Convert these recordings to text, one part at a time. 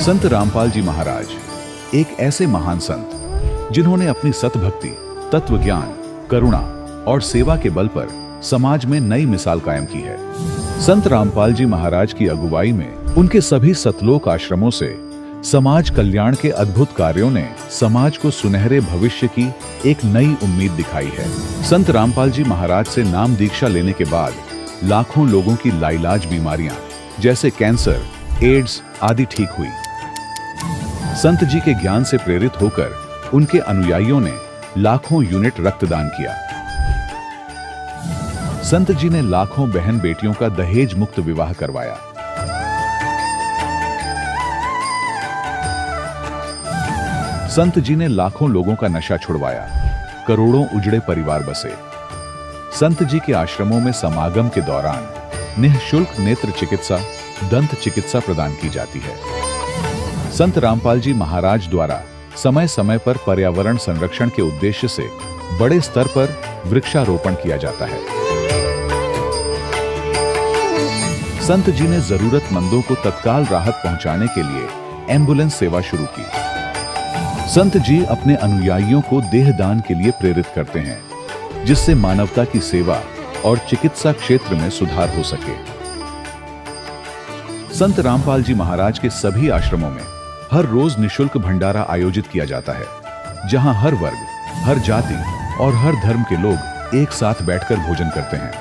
संत रामपाल जी महाराज एक ऐसे महान संत जिन्होंने अपनी सतभक्ति, तत्व ज्ञान, करुणा और सेवा के बल पर समाज में नई मिसाल कायम की है। संत रामपाल जी महाराज की अगुवाई में उनके सभी सतलोक आश्रमों से समाज कल्याण के अद्भुत कार्यों ने समाज को सुनहरे भविष्य की एक नई उम्मीद दिखाई है। संत रामपाल जी महाराज से नाम दीक्षा लेने के बाद लाखों लोगों की लाइलाज बीमारियां जैसे कैंसर, एड्स आदि ठीक हुई। संत जी के ज्ञान से प्रेरित होकर उनके अनुयायियों ने लाखों यूनिट रक्तदान किया। संत जी ने लाखों बहन बेटियों का दहेज मुक्त विवाह करवाया। संत जी ने लाखों लोगों का नशा छुड़वाया, करोड़ों उजड़े परिवार बसे। संत जी के आश्रमों में समागम के दौरान निःशुल्क नेत्र चिकित्सा, दंत चिकित्सा प्रदान की जाती है। संत रामपाल जी महाराज द्वारा समय समय पर पर्यावरण संरक्षण के उद्देश्य से बड़े स्तर पर वृक्षारोपण किया जाता है। संत जी ने जरूरतमंदों को तत्काल राहत पहुंचाने के लिए एम्बुलेंस सेवा शुरू की। संत जी अपने अनुयायियों को देहदान के लिए प्रेरित करते हैं, जिससे मानवता की सेवा और चिकित्सा क्षेत्र में सुधार हो सके। संत रामपाल जी महाराज के सभी आश्रमों में हर रोज निःशुल्क भंडारा आयोजित किया जाता है, जहां हर वर्ग, हर जाति और हर धर्म के लोग एक साथ बैठकर भोजन करते हैं।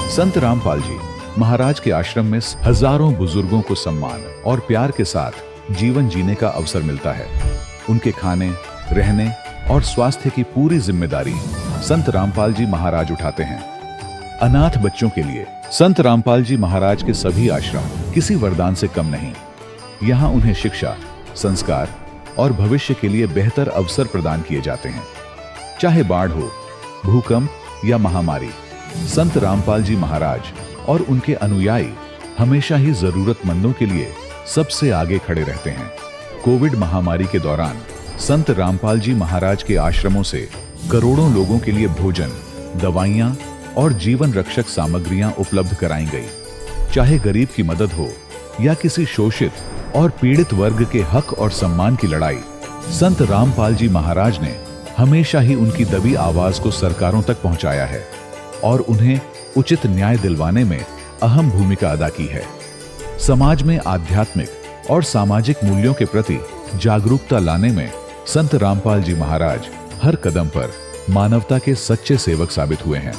संत रामपाल जी महाराज के आश्रम में हजारों बुजुर्गों को सम्मान और प्यार के साथ जीवन जीने का अवसर मिलता है। उनके खाने, रहने और स्वास्थ्य की पूरी जिम्मेदारी संत रामपाल जी महाराज उठाते हैं। अनाथ बच्चों के लिए संत रामपाल जी महाराज के सभी आश्रम किसी वरदान से कम नहीं। यहाँ उन्हें शिक्षा, संस्कार और भविष्य के लिए बेहतर अवसर प्रदान किए जाते हैं। चाहे बाढ़ हो, भूकंप या महामारी, संत रामपाल जी महाराज और उनके अनुयायी हमेशा ही जरूरतमंदों के लिए सबसे आगे खड़े रहते हैं। कोविड महामारी के दौरान संत रामपाल जी महाराज के आश्रमों से करोड़ों लोगों के लिए भोजन, दवाइयां और जीवन रक्षक सामग्रियां उपलब्ध कराई गई। चाहे गरीब की मदद हो या किसी शोषित और पीड़ित वर्ग के हक और सम्मान की लड़ाई, संत रामपाल जी महाराज ने हमेशा ही उनकी दबी आवाज को सरकारों तक पहुंचाया है और उन्हें उचित न्याय दिलवाने में अहम भूमिका अदा की है। समाज में आध्यात्मिक और सामाजिक मूल्यों के प्रति जागरूकता लाने में संत रामपाल जी महाराज हर कदम पर मानवता के सच्चे सेवक साबित हुए हैं।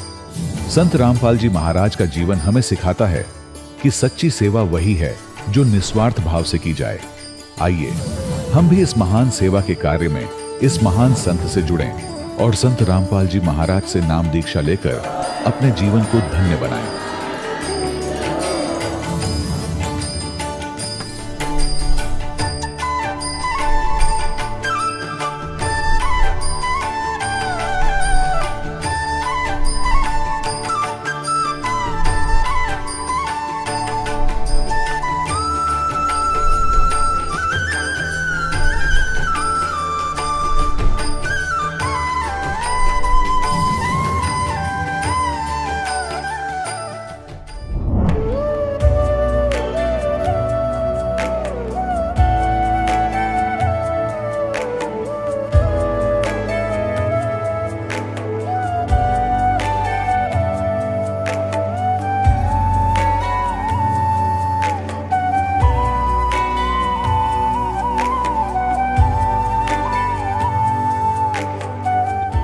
संत रामपाल जी महाराज का जीवन हमें सिखाता है कि सच्ची सेवा वही है जो निस्वार्थ भाव से की जाए। आइए हम भी इस महान सेवा के कार्य में इस महान संत से जुड़ें और संत रामपाल जी महाराज से नाम दीक्षा लेकर अपने जीवन को धन्य बनाएं।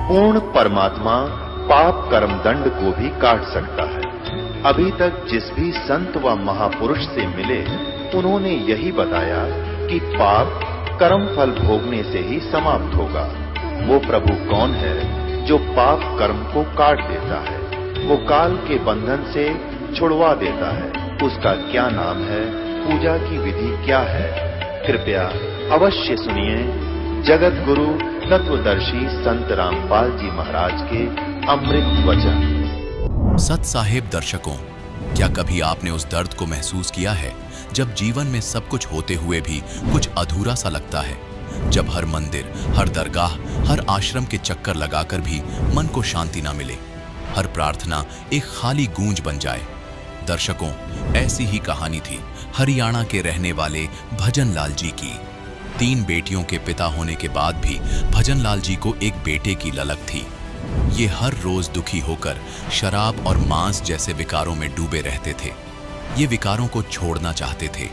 पूर्ण परमात्मा पाप कर्म दंड को भी काट सकता है। अभी तक जिस भी संत व महापुरुष से मिले, उन्होंने यही बताया कि पाप कर्म फल भोगने से ही समाप्त होगा। वो प्रभु कौन है जो पाप कर्म को काट देता है, वो काल के बंधन से छुड़वा देता है। उसका क्या नाम है, पूजा की विधि क्या है? कृपया अवश्य सुनिए जगत गुरु तत्वदर्शी संत रामपाल जी महाराज के अमृत वचन। सत साहिब दर्शकों, क्या कभी आपने उस दर्द को महसूस किया है जब जीवन में सब कुछ होते हुए भी कुछ अधूरा सा लगता है, जब हर मंदिर, हर दरगाह, हर आश्रम के चक्कर लगाकर भी मन को शांति ना मिले, हर प्रार्थना एक खाली गूंज बन जाए। दर्शकों, ऐसी ही कहानी थी हरियाणा के रहने वाले भजन लाल जी की। 3 बेटियों के पिता होने के बाद भी भजन लाल जी को एक बेटे की ललक थी। ये हर रोज दुखी होकर शराब और मांस जैसे विकारों में डूबे रहते थे। ये विकारों को छोड़ना चाहते थे,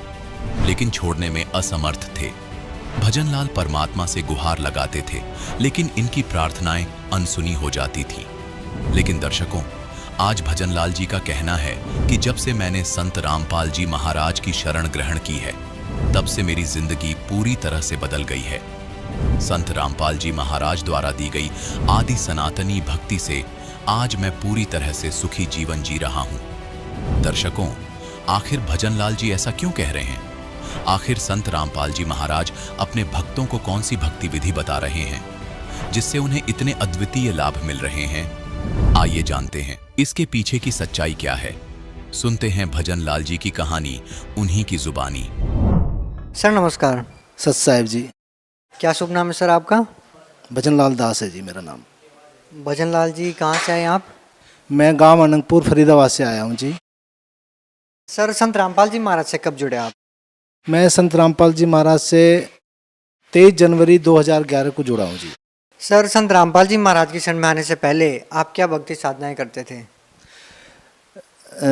लेकिन छोड़ने में असमर्थ थे। भजन लाल परमात्मा से गुहार लगाते थे, लेकिन इनकी प्रार्थनाएं अनसुनी हो जाती थीं। लेकिन दर्शकों, आज भजन लाल जी का कहना है कि जब से मैंने संत रामपाल जी महाराज की शरण ग्रहण की है, तब से मेरी जिंदगी पूरी तरह से बदल गई है। संत रामपाल जी महाराज द्वारा दी गई आदि सनातनी भक्ति से आज मैं पूरी तरह से सुखी जीवन जी रहा हूं। दर्शकों, आखिर भजन लाल जी ऐसा क्यों कह रहे हैं? आखिर संत रामपाल जी महाराज अपने भक्तों को कौन सी भक्ति विधि बता रहे हैं, जिससे उन्हें इतने अद्वितीय लाभ मिल रहे हैं? आइए जानते हैं इसके पीछे की सच्चाई क्या है। सुनते हैं भजन लाल जी की कहानी उन्हीं की जुबानी। सर नमस्कार। सत साहिब जी। क्या शुभ नाम है सर आपका? भजन लाल दास है जी मेरा नाम। भजन लाल जी कहाँ से आए आप? मैं गांव अनंतपुर फरीदाबाद से आया हूं जी। सर संत रामपाल जी महाराज से कब जुड़े आप? मैं संत रामपाल जी महाराज से 23 जनवरी 2011 को जुड़ा हूं जी। सर संत रामपाल जी महाराज की शरण में आने से पहले आप क्या भक्ति साधनाएं करते थे?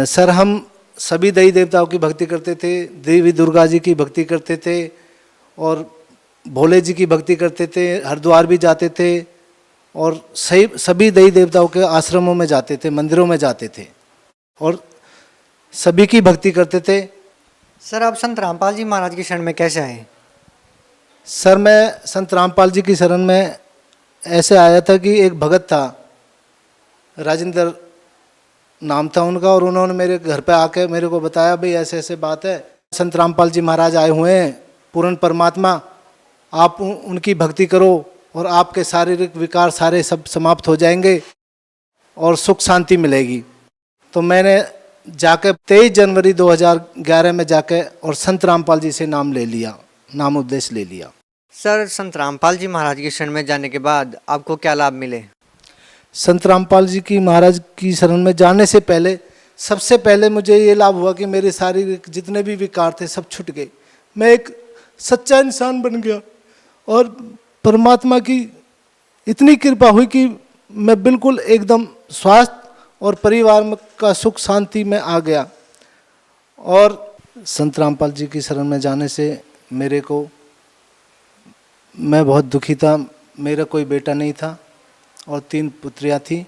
सर हम सभी देवी देवताओं की भक्ति करते थे। देवी दुर्गा जी की भक्ति करते थे और भोले जी की भक्ति करते थे। हरिद्वार भी जाते थे और सभी देवी देवताओं के आश्रमों में जाते थे, मंदिरों में जाते थे और सभी की भक्ति करते थे। सर आप संत रामपाल जी महाराज की शरण में कैसे आए? सर मैं संत रामपाल जी की शरण में ऐसे आया था कि एक भगत था, राजेंद्र नाम था उनका, और उन्होंने मेरे घर पे आके मेरे को बताया भाई ऐसे ऐसे बात है, संत रामपाल जी महाराज आए हुए हैं, पूर्ण परमात्मा, आप उनकी भक्ति करो और आपके शारीरिक विकार सारे सब समाप्त हो जाएंगे और सुख शांति मिलेगी। तो मैंने जाके 23 जनवरी 2011 में जाके और संत रामपाल जी से नाम ले लिया, नाम उपदेश ले लिया। सर संत रामपाल जी महाराज की शरण में जाने के बाद आपको क्या लाभ मिले? संत रामपाल जी की महाराज की शरण में जाने से पहले सबसे पहले मुझे ये लाभ हुआ कि मेरे शारीरिक जितने भी विकार थे सब छूट गए। मैं एक सच्चा इंसान बन गया और परमात्मा की इतनी कृपा हुई कि मैं बिल्कुल एकदम स्वास्थ्य और परिवार में का सुख शांति में आ गया। और संत रामपाल जी की शरण में जाने से मैं बहुत दुखी था। मेरा कोई बेटा नहीं था और 3 पुत्रियां थी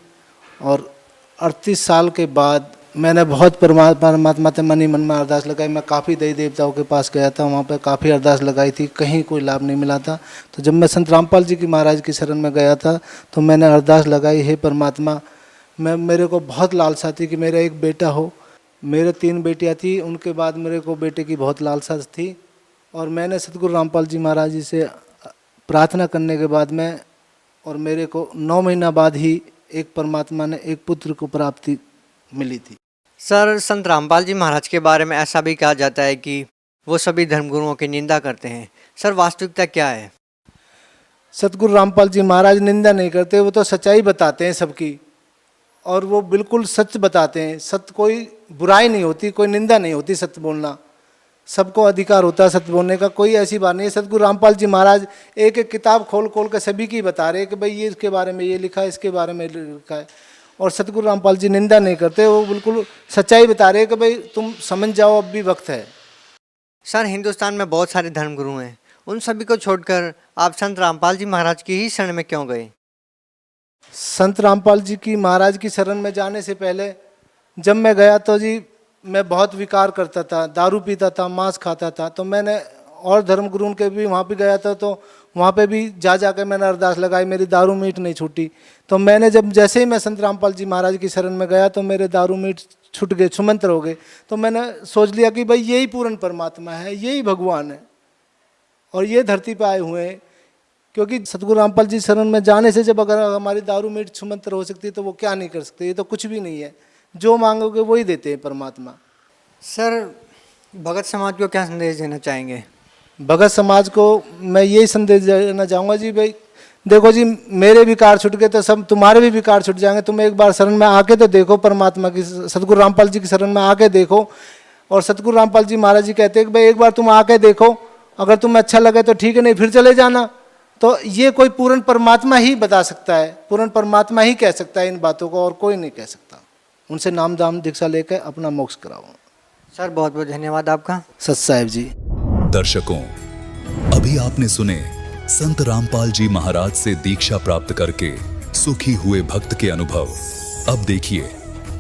और 38 साल के बाद मैंने बहुत परमात्मा से मन ही मन में अरदास लगाई। मैं काफ़ी देवी देवताओं के पास गया था, वहाँ पर काफ़ी अरदास लगाई थी, कहीं कोई लाभ नहीं मिला था। तो जब मैं संत रामपाल जी की महाराज की शरण में गया था तो मैंने अरदास लगाई, हे परमात्मा, मेरे को बहुत लालसा थी कि मेरा एक बेटा हो। मेरे 3 बेटियाँ थी, उनके बाद मेरे को बेटे की बहुत लालसा थी और मैंने सतगुरु रामपाल जी महाराज जी से प्रार्थना करने के बाद और मेरे को 9 महीना बाद ही एक परमात्मा ने एक पुत्र को प्राप्ति मिली थी। सर संत रामपाल जी महाराज के बारे में ऐसा भी कहा जाता है कि वो सभी धर्मगुरुओं की निंदा करते हैं। सर वास्तविकता क्या है? सतगुरु रामपाल जी महाराज निंदा नहीं करते, वो तो सच्चाई बताते हैं सबकी और वो बिल्कुल सच बताते हैं। सत्य कोई बुराई नहीं होती, कोई निंदा नहीं होती, सत्य बोलना सबको अधिकार होता है सत्य बोलने का, कोई ऐसी बात नहीं है। सतगुरु रामपाल जी महाराज एक एक किताब खोल खोल कर सभी की बता रहे हैं कि भाई ये इसके बारे में ये लिखा है, इसके बारे में लिखा है, और सतगुरु रामपाल जी निंदा नहीं करते, वो बिल्कुल सच्चाई बता रहे हैं कि भाई तुम समझ जाओ, अब भी वक्त है। सर हिंदुस्तान में बहुत सारे धर्मगुरु हैं, उन सभी को छोड़कर आप संत रामपाल जी महाराज की ही शरण में क्यों गए? संत रामपाल जी की महाराज की शरण में जाने से पहले जब मैं गया तो जी मैं बहुत विकार करता था, दारू पीता था, मांस खाता था। तो मैंने और धर्मगुरुओं के भी वहाँ पे गया था तो वहाँ पे भी जा के मैंने अरदास लगाई, मेरी दारू मीट नहीं छूटी। तो मैंने जैसे ही मैं संत रामपाल जी महाराज की शरण में गया तो मेरे दारू मीट छूट गए, छुमंतर हो गए। तो मैंने सोच लिया कि भाई यही पूर्ण परमात्मा है, यही भगवान है और ये धरती पर आए हुए हैं। क्योंकि सतगुरु रामपाल जी शरण में जाने से जब अगर हमारी दारू मीट छुमंतर हो सकती है तो वो क्या नहीं कर सकते, ये तो कुछ भी नहीं है, जो मांगोगे वही देते हैं परमात्मा। सर भगत समाज को क्या संदेश देना चाहेंगे? भगत समाज को मैं यही संदेश देना चाहूँगा जी, भाई देखो जी, मेरे विकार छूट गए तो सब तुम्हारे भी विकार छूट जाएंगे। तुम एक बार शरण में आके तो देखो, परमात्मा की, सतगुरु रामपाल जी की शरण में आके देखो। और सतगुरु रामपाल जी महाराज जी कहते हैं कि भाई एक बार तुम आके देखो, अगर तुम्हें अच्छा लगे तो ठीक है, नहीं फिर चले जाना। तो ये कोई पूर्ण परमात्मा ही बता सकता है, पूर्ण परमात्मा ही कह सकता है इन बातों को, और कोई नहीं कह सकता। उनसे नाम दाम दीक्षा लेकर अपना मोक्ष कराओ। सर बहुत बहुत धन्यवाद आपका। सत साहिब जी। दर्शकों, अभी आपने सुने संत रामपाल जी महाराज से दीक्षा प्राप्त करके सुखी हुए भक्त के अनुभव। अब देखिए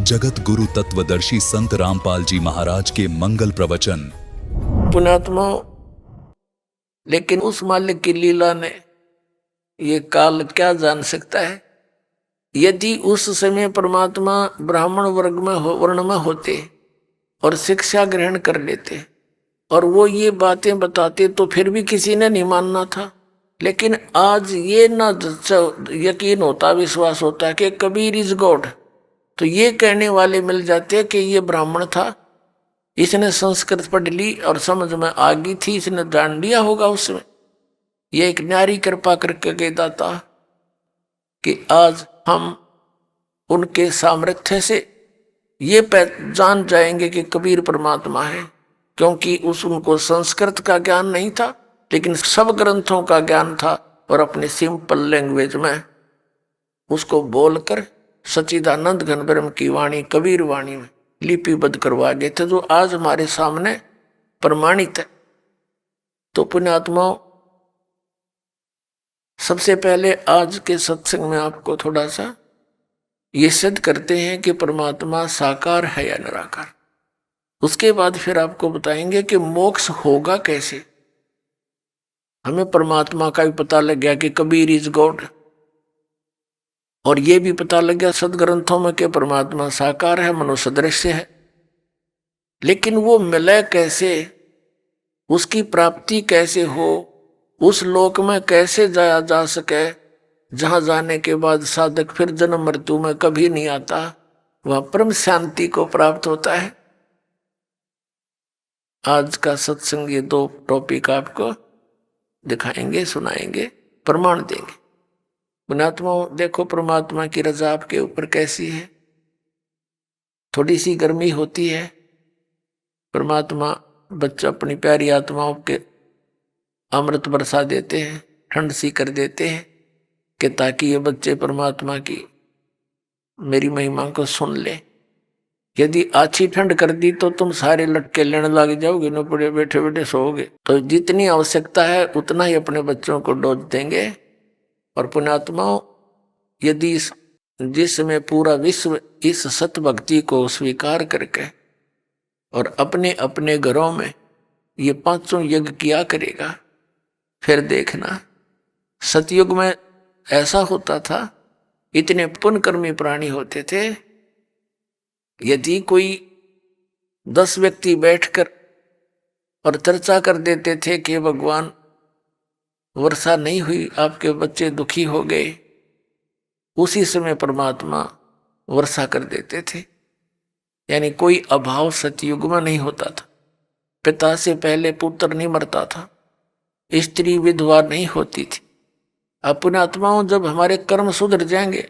जगत गुरु तत्वदर्शी संत रामपाल जी महाराज के मंगल प्रवचन। पुण्यात्मा, लेकिन उस मालिक की लीला ने ये काल क्या जान सकता है। यदि उस समय परमात्मा ब्राह्मण वर्ग में वर्ण में होते और शिक्षा ग्रहण कर लेते और वो ये बातें बताते तो फिर भी किसी ने नहीं मानना था। लेकिन आज ये ना यकीन होता, विश्वास होता है कि कबीर इज गॉड, तो ये कहने वाले मिल जाते कि ये ब्राह्मण था, इसने संस्कृत पढ़ ली और समझ में आ गई थी, इसने जान लिया होगा उसमें। ये एक न्यारी कृपा करके कह दाता कि आज हम उनके सामर्थ्य से ये पहचान जाएंगे कि कबीर परमात्मा है, क्योंकि उनको संस्कृत का ज्ञान नहीं था, लेकिन सब ग्रंथों का ज्ञान था और अपने सिंपल लैंग्वेज में उसको बोलकर सच्चिदानंद घन ब्रह्म की वाणी, कबीर वाणी में लिपिबद्ध करवा गए थे, जो आज हमारे सामने प्रमाणित है। तो पुण्यात्माओं, सबसे पहले आज के सत्संग में आपको थोड़ा सा ये सिद्ध करते हैं कि परमात्मा साकार है या निराकार। उसके बाद फिर आपको बताएंगे कि मोक्ष होगा कैसे। हमें परमात्मा का भी पता लग गया कि कबीर इज गॉड, और ये भी पता लग गया सदग्रंथों में कि परमात्मा साकार है, मनुसदृश्य है। लेकिन वो मिले कैसे, उसकी प्राप्ति कैसे हो, उस लोक में कैसे जाया जा सके जहां जाने के बाद साधक फिर जन्म मृत्यु में कभी नहीं आता, वह परम शांति को प्राप्त होता है। आज का सत्संग ये दो टॉपिक आपको दिखाएंगे, सुनाएंगे, प्रमाण देंगे। पुण्यात्मा, देखो परमात्मा की रजा आपके ऊपर कैसी है। थोड़ी सी गर्मी होती है, परमात्मा बच्चा अपनी प्यारी आत्माओं के अमृत बरसा देते हैं, ठंड सी कर देते हैं कि ताकि ये बच्चे परमात्मा की मेरी महिमा को सुन ले। यदि अच्छी ठंड कर दी तो तुम सारे लटके लेने लग जाओगे, न पड़े बैठे बैठे सोओगे। तो जितनी आवश्यकता है उतना ही अपने बच्चों को डोज देंगे। और पुण्यात्माओं, यदि जिसमें पूरा विश्व इस सत भक्ति को स्वीकार करके और अपने अपने घरों में ये पांचों यज्ञ किया करेगा, फिर देखना सतयुग में ऐसा होता था, इतने पुण्यकर्मी प्राणी होते थे, यदि कोई 10 व्यक्ति बैठकर और चर्चा कर देते थे कि भगवान वर्षा नहीं हुई, आपके बच्चे दुखी हो गए, उसी समय परमात्मा वर्षा कर देते थे। यानी कोई अभाव सतयुग में नहीं होता था। पिता से पहले पुत्र नहीं मरता था, स्त्री विधवा नहीं होती थी। अब पुण्यात्माओं, जब हमारे कर्म सुधर जाएंगे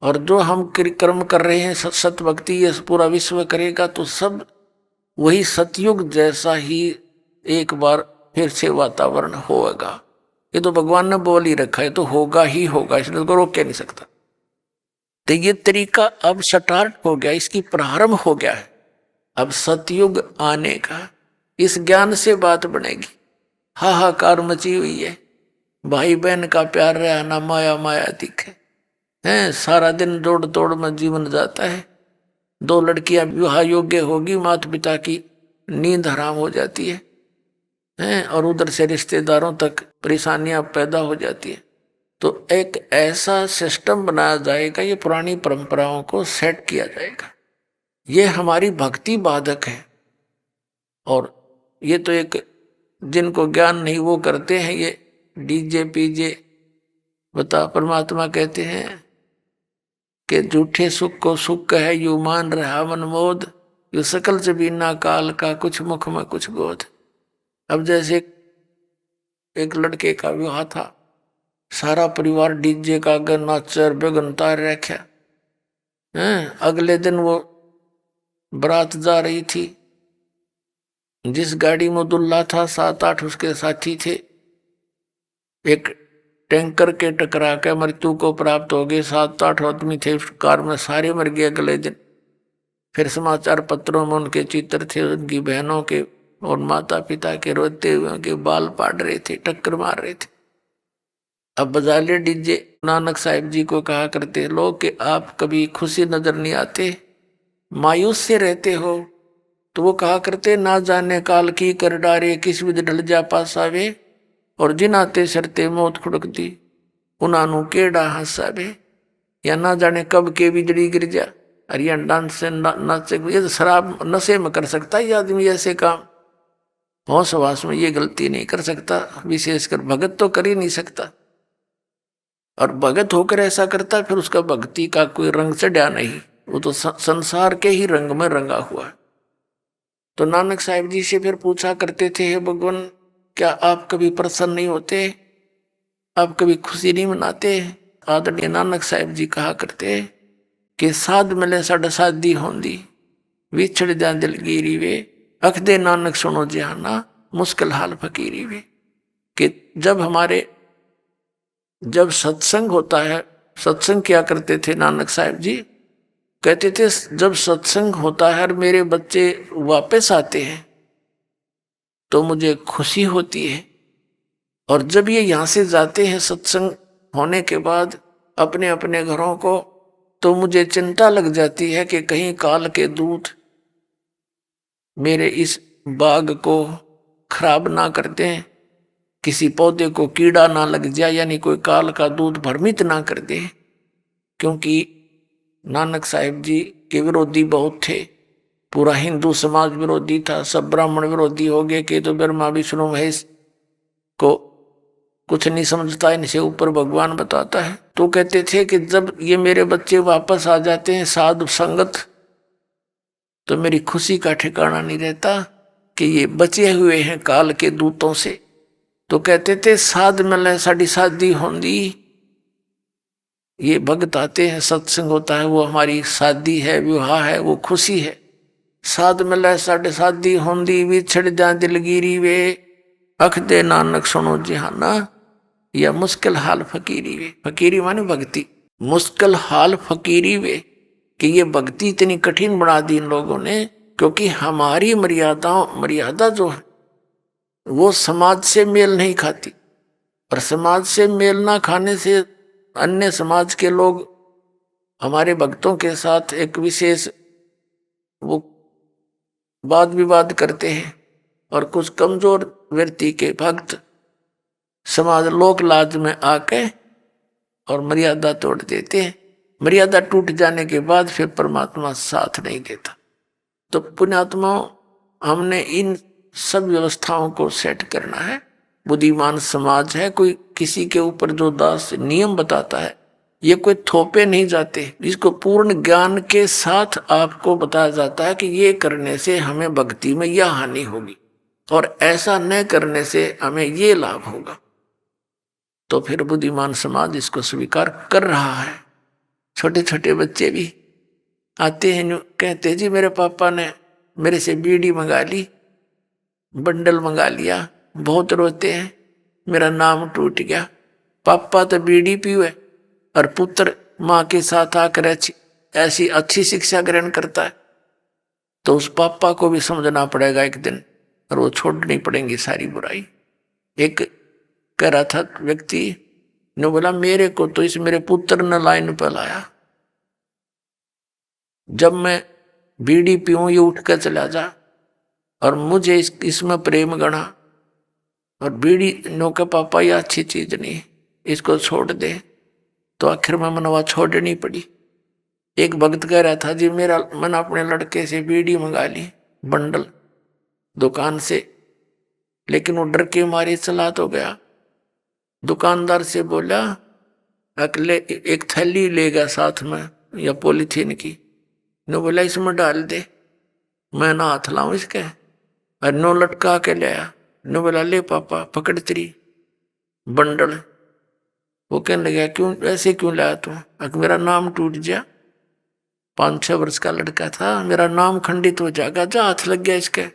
और जो हम कर्म कर रहे हैं सत भक्ति ये पूरा विश्व करेगा, तो सब वही सतयुग जैसा ही एक बार फिर से वातावरण होगा। ये तो भगवान ने बोल ही रखा है, तो होगा ही होगा, इसलिए तो रोक के नहीं सकता। तो ये तरीका अब स्टार्ट हो गया, इसकी प्रारंभ हो गया है अब सतयुग आने का। इस ज्ञान से बात बनेगी। हाहाकार मची हुई है, भाई बहन का प्यार रहा ना माया माया दिखे हैं, सारा दिन दौड़ दौड़ में जीवन जाता है। 2 लड़कियां विवाह योग्य होगी, माता पिता की नींद हराम हो जाती है और उधर से रिश्तेदारों तक परेशानियां पैदा हो जाती है। तो एक ऐसा सिस्टम बनाया जाएगा, ये पुरानी परंपराओं को सेट किया जाएगा। ये हमारी भक्ति बाधक है। और ये तो एक जिनको ज्ञान नहीं वो करते हैं ये डीजे पीजे। बता, परमात्मा कहते हैं कि झूठे सुख को सुख है, यू मान रहा मनमोद, यो सकल से बिना काल का, कुछ मुख में कुछ गोद। अब जैसे एक लड़के का विवाह था, सारा परिवार डीजे का आगे नाचर बेगन तार रखा है। अगले दिन वो बारात जा रही थी, जिस गाड़ी में दुल्हा था 7-8 उसके साथी थे, एक टैंकर के टकरा के मृत्यु को प्राप्त हो गए। 7-8 आदमी थे उस कार में, सारे मर गए अगले दिन। फिर समाचार पत्रों में उनके चित्र थे, उनकी बहनों के और माता पिता के रोते हुए उनके बाल पाड़ रहे थे, टक्कर मार रहे थे। अब बजा ले डीजे। नानक साहिब जी को कहा करते लोग कि आप कभी खुशी नजर नहीं आते, मायूस से रहते हो। तो वो कहा करते ना जाने काल की कर डारे, किस विध ढल जा पासावे, और जिनाते शरते मौत खुड़कती उनानू केड़ा हंसावे। या ना जाने कब के बिजली गिर जा, अरिया डांस से नाचे। ये तो शराब नशे में कर सकता है आदमी ऐसे काम, होश हवास में ये गलती नहीं कर सकता। विशेषकर भगत तो कर ही नहीं सकता, और भगत होकर ऐसा करता फिर उसका भक्ति का कोई रंग चढ़ा नहीं, वो तो संसार के ही रंग में रंगा हुआ। तो नानक साहिब जी से फिर पूछा करते थे, हे भगवान क्या आप कभी प्रसन्न नहीं होते, आप कभी खुशी नहीं मनाते। आदरणीय नानक साहिब जी कहा करते कि साध मिले साढ़े साधी होंदी, विछड़ जा दिलगिरी वे, अख दे नानक सुनो जहाना, मुश्किल हाल फकीरी वे। कि जब सत्संग होता है, सत्संग क्या करते थे नानक साहिब जी, कहते थे जब सत्संग होता है और मेरे बच्चे वापस आते हैं तो मुझे खुशी होती है, और जब ये यहाँ से जाते हैं सत्संग होने के बाद अपने अपने घरों को, तो मुझे चिंता लग जाती है कि कहीं काल के दूत मेरे इस बाग को खराब ना कर दें, किसी पौधे को कीड़ा ना लग जाए, यानी कोई काल का दूत भ्रमित ना कर दे। क्योंकि नानक साहिब जी के विरोधी बहुत थे, पूरा हिंदू समाज विरोधी था, सब ब्राह्मण विरोधी हो गए कि तो ब्रह्मा विष्णु महेश को कुछ नहीं समझता, इनसे ऊपर भगवान बताता है। तो कहते थे कि जब ये मेरे बच्चे वापस आ जाते हैं साधु संगत, तो मेरी खुशी का ठिकाना नहीं रहता कि ये बचे हुए हैं काल के दूतों से। तो कहते थे साध मिले साड़ी शादी होंदी, ये भक्त आते हैं, सत्संग होता है, वो हमारी शादी है, विवाह है, वो खुशी है। साध मिले साढ़े शादी होंदी, विछड़ जा दिलगिरी वे, अख दे नानक सुनो जहाना, या मुश्किल हाल फकीरी वे। फकीरी माने भक्ति, मुश्किल हाल फकीरी वे, कि ये भक्ति इतनी कठिन बना दी इन लोगों ने, क्योंकि हमारी मर्यादा जो है वो समाज से मेल नहीं खाती, और समाज से मेल ना खाने से अन्य समाज के लोग हमारे भक्तों के साथ एक विशेष वो वाद विवाद करते हैं, और कुछ कमजोर व्यक्ति के भक्त समाज लोक लाज में आके और मर्यादा तोड़ देते हैं। मर्यादा टूट जाने के बाद फिर परमात्मा साथ नहीं देता। तो पुण्यात्माओं, हमने इन सब व्यवस्थाओं को सेट करना है। बुद्धिमान समाज है, कोई किसी के ऊपर जो दास नियम बताता है, ये कोई थोपे नहीं जाते, इसको पूर्ण ज्ञान के साथ आपको बताया जाता है कि ये करने से हमें भक्ति में यह हानि होगी, और ऐसा न करने से हमें ये लाभ होगा। तो फिर बुद्धिमान समाज इसको स्वीकार कर रहा है। छोटे छोटे बच्चे भी आते हैं, कहते हैं जी मेरे पापा ने मेरे से बीड़ी मंगा ली, बंडल मंगा लिया, बहुत रोते हैं, मेरा नाम टूट गया। पापा तो बीड़ी पीवे और पुत्र माँ के साथ आकर ऐसी अच्छी शिक्षा ग्रहण करता है, तो उस पापा को भी समझना पड़ेगा एक दिन, और वो छोड़नी पड़ेंगी सारी बुराई। एक कह रहा था व्यक्ति ने, बोला मेरे को तो इस मेरे पुत्र ने लाइन पर लाया, जब मैं बीड़ी पीऊं ये उठ कर चला जा, और मुझे इसमें प्रेम गणा, और बीड़ी नो के पापा ये अच्छी चीज नहीं, इसको छोड़ दे। तो आखिर में मनवा छोड़नी पड़ी। एक भक्त कह रहा था जी मैंने अपने लड़के से बीड़ी मंगा ली बंडल दुकान से, लेकिन वो डर के मारे चला तो गया। दुकानदार से बोला अगले एक थैली लेगा साथ में या पॉलीथीन की, ने बोला इसमें डाल दे। मैं ना हाथ लाऊं इसके। और नो लटका के ले आया। नो बोला ले पापा पकड़ तेरी बंडल। वो कहने लगा क्यों ऐसे क्यों लाया तू? अगर मेरा नाम टूट गया, 5-6 वर्ष का लड़का था, मेरा नाम खंडित हो जाएगा, जा हाथ लग गया इसके।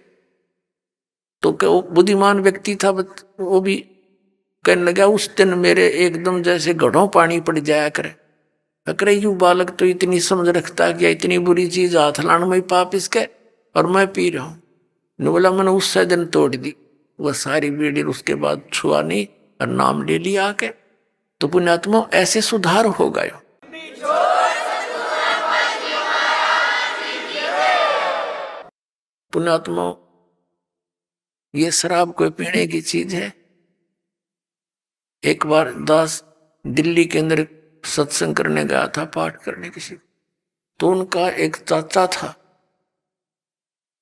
तो क्या वो बुद्धिमान व्यक्ति था, वो भी कहने लगा उस दिन मेरे एकदम जैसे घड़ों पानी पड़ जाया करे। अरे यू बालक तो इतनी समझ रखता है कि इतनी बुरी चीज हाथ लाने में पाप इसके, और मैं पी रहा हूं। ने बोला मैंने उससे दिन तोड़ दी वह सारी बीड़ी, उसके बाद छुआ नहीं और नाम ले लिया आके। तो पुण्यात्मा ऐसे सुधार हो गए। पुण्यात्मा ये शराब कोई पीने की चीज है। एक बार दास दिल्ली के अंदर सत्संग करने गया था, पाठ करने किसी, तो उनका एक चाचा था,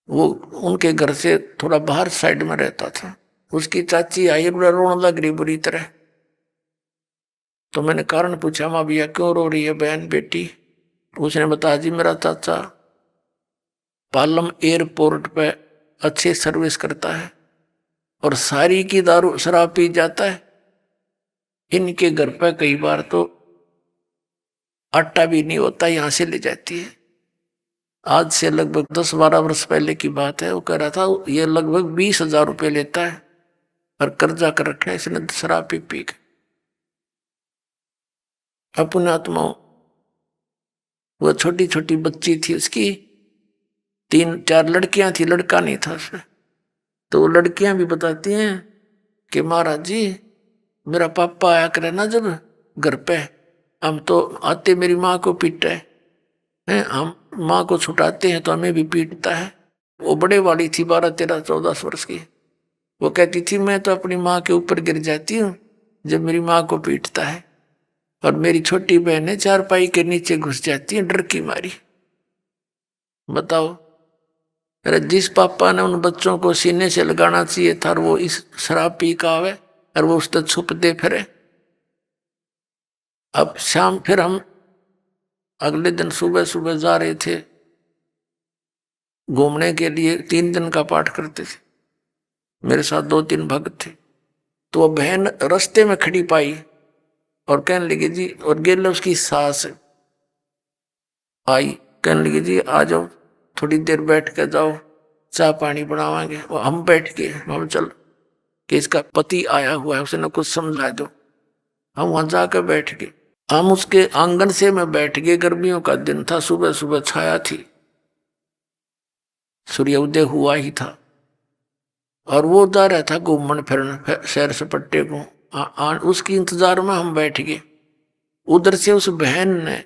वो उनके घर से थोड़ा बाहर साइड में रहता था। उसकी चाची आई, बड़ा रोने लग रही बुरी तरह। तो मैंने कारण पूछा, माँ भैया क्यों रो रही है बहन बेटी? उसने बताया जी मेरा चाचा पालम एयरपोर्ट पे अच्छे सर्विस करता है और सारी की दारू शराब पी जाता है। इनके घर पे कई बार तो आटा भी नहीं होता, यहां से ले जाती है। आज से लगभग 10-12 वर्ष पहले की बात है। वो कह रहा था ये लगभग 20,000 रुपये लेता है और कर्जा कर रखा है इसने शराब पी पी के। अपने आत्माओं वो छोटी छोटी बच्ची थी, उसकी 3-4 लड़कियां थी, लड़का नहीं था उसमें। तो वो लड़कियां भी बताती हैं कि महाराज जी मेरा पापा आया करे ना जब घर पे, हम तो आते मेरी माँ को पीटते हैं, हम माँ को छुटाते हैं तो हमें भी पीटता है। वो बड़े वाली थी 12-13-14 वर्ष की। वो कहती थी मैं तो अपनी माँ के ऊपर गिर जाती हूँ जब मेरी माँ को पीटता है, और मेरी छोटी बहनें चारपाई के नीचे घुस जाती हैं डर की मारी। बताओ, अरे जिस पापा ने उन बच्चों को सीने से लगाना चाहिए था वो इस शराब पी का आवे और वो उस तक छुपते फिरे। अब शाम फिर हम अगले दिन सुबह सुबह जा रहे थे घूमने के लिए, 3 दिन का पाठ करते थे, मेरे साथ 2-3 भक्त थे। तो वो बहन रास्ते में खड़ी पाई और कहने लगी जी, और गेल उसकी सास आई, कहने लगी जी आ जाओ थोड़ी देर बैठ के जाओ, चाय पानी बनावांगे। हम बैठ के हम चल कि इसका पति आया हुआ है, उसने कुछ समझा दो। हम वहां जाकर बैठ गए। हम उसके आंगन से मैं बैठ गए। गर्मियों का दिन था, सुबह सुबह छाया थी, सूर्योदय हुआ ही था, और वो जा रहा था घूमन फिरन सैर सपट्टे को। उसकी इंतजार में हम बैठ गए। उधर से उस बहन ने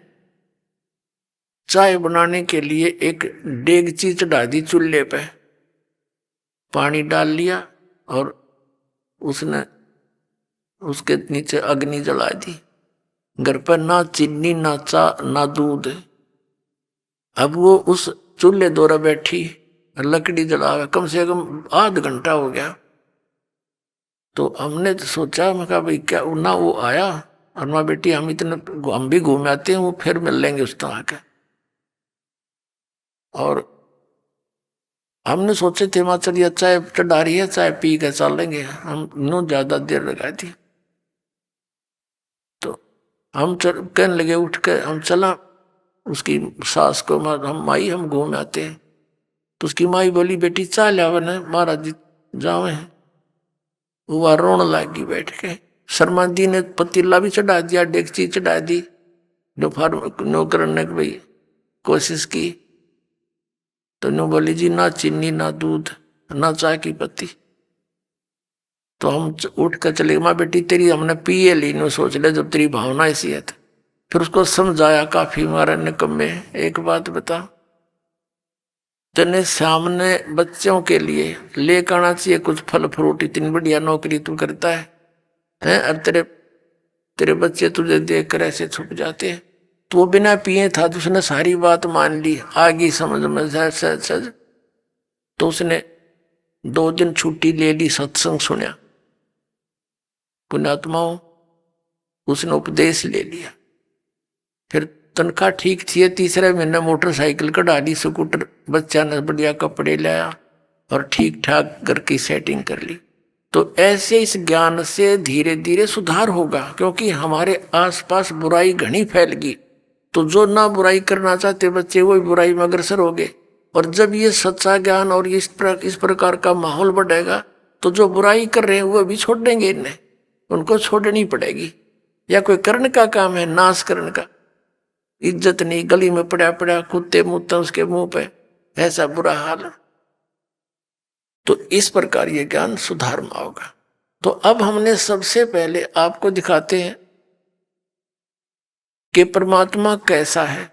चाय बनाने के लिए एक डेगची चढ़ा दी चूल्हे पे, पानी डाल लिया और उसने उसके नीचे अग्नि जला दी। घर पर ना चीनी ना चा ना दूध। अब वो उस चूल्हे द्वारा बैठी लकड़ी जला, कम से कम आध घंटा हो गया। तो हमने सोचा, मैं कहा भाई क्या ना वो आया, और माँ बेटी हम भी घूम आते हैं, वो फिर मिल लेंगे उस तरह के। और हमने सोचे थे माँ चलिए चाय चढ़ा रही है, चाय पी के चलेंगे। हम नो ज्यादा देर लगा दी। तो हम कहने लगे उठ के हम चला। उसकी सास को हम माई हम घूम आते हैं। तो उसकी माई बोली बेटी चाय लावे न महाराज जी जावे हैं। वो रोने लगी बैठ के। शर्मा दी ने पतीला भी चढ़ा दिया, डेगची चढ़ा दी। नौकर ने भाई कोशिश की तो नो बोली जी ना चीनी ना दूध ना चाय की पत्ती। तो हम उठ कर चले, माँ बेटी तेरी हमने पिए ली, नो सोच ले जब तेरी भावना ऐसी है। फिर उसको समझाया काफी मारा निकम्मे। एक बात बता, तेने सामने बच्चों के लिए लेकर आना चाहिए कुछ फल फ्रूट, इतनी बढ़िया नौकरी तू करता है और तेरे बच्चे तुझे देख कर ऐसे छुप जाते हैं। तो वो बिना पिए था तो उसने सारी बात मान ली, आगी समझ में सज। तो उसने 2 दिन छुट्टी ले ली, सत्संग सुना। पुण्यात्माओं उसने उपदेश ले लिया। फिर तनख्वाह ठीक थी, तीसरे महीने मोटरसाइकिल कढ़ा ली, स्कूटर बच्चा ने बढ़िया कपड़े लाया और ठीक ठाक करके सेटिंग कर ली। तो ऐसे इस ज्ञान से धीरे धीरे सुधार होगा, क्योंकि हमारे आसपास बुराई घनी फैल गई। तो जो ना बुराई करना चाहते बच्चे वो बुराई में अग्रसर हो गए। और जब ये सच्चा ज्ञान और इस प्रकार का माहौल बढ़ेगा तो जो बुराई कर रहे हैं वो भी छोड़ देंगे, इन्हें उनको छोड़नी पड़ेगी। या कोई कर्ण का काम है, नाश करण का, इज्जत नहीं, गली में पड़ा पड़ा कुत्ते मुत्ते उसके मुंह पे, ऐसा बुरा हाल। तो इस प्रकार ये ज्ञान सुधार में होगा। तो अब हमने सबसे पहले आपको दिखाते हैं कि परमात्मा कैसा है,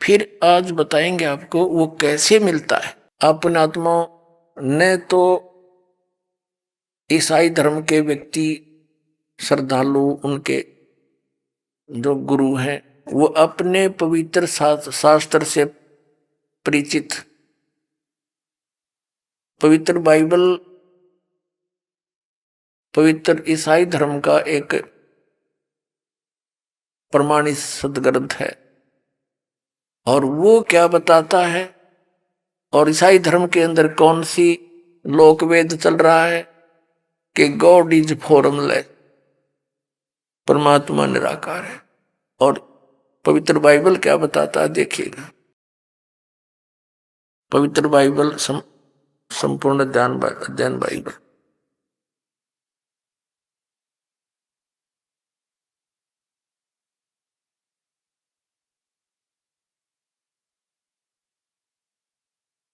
फिर आज बताएंगे आपको वो कैसे मिलता है। अपने आत्माओं ने तो ईसाई धर्म के व्यक्ति, श्रद्धालु, उनके जो गुरु हैं, वो अपने पवित्र शास्त्र से परिचित, पवित्र बाइबल पवित्र ईसाई धर्म का एक प्रमाणित सदग्रंथ है। और वो क्या बताता है, और ईसाई धर्म के अंदर कौन सी लोकवेद चल रहा है कि गॉड इज फॉर्मलेस, परमात्मा निराकार है। और पवित्र बाइबल क्या बताता है देखिएगा। पवित्र बाइबल संपूर्ण अध्ययन बाइबल,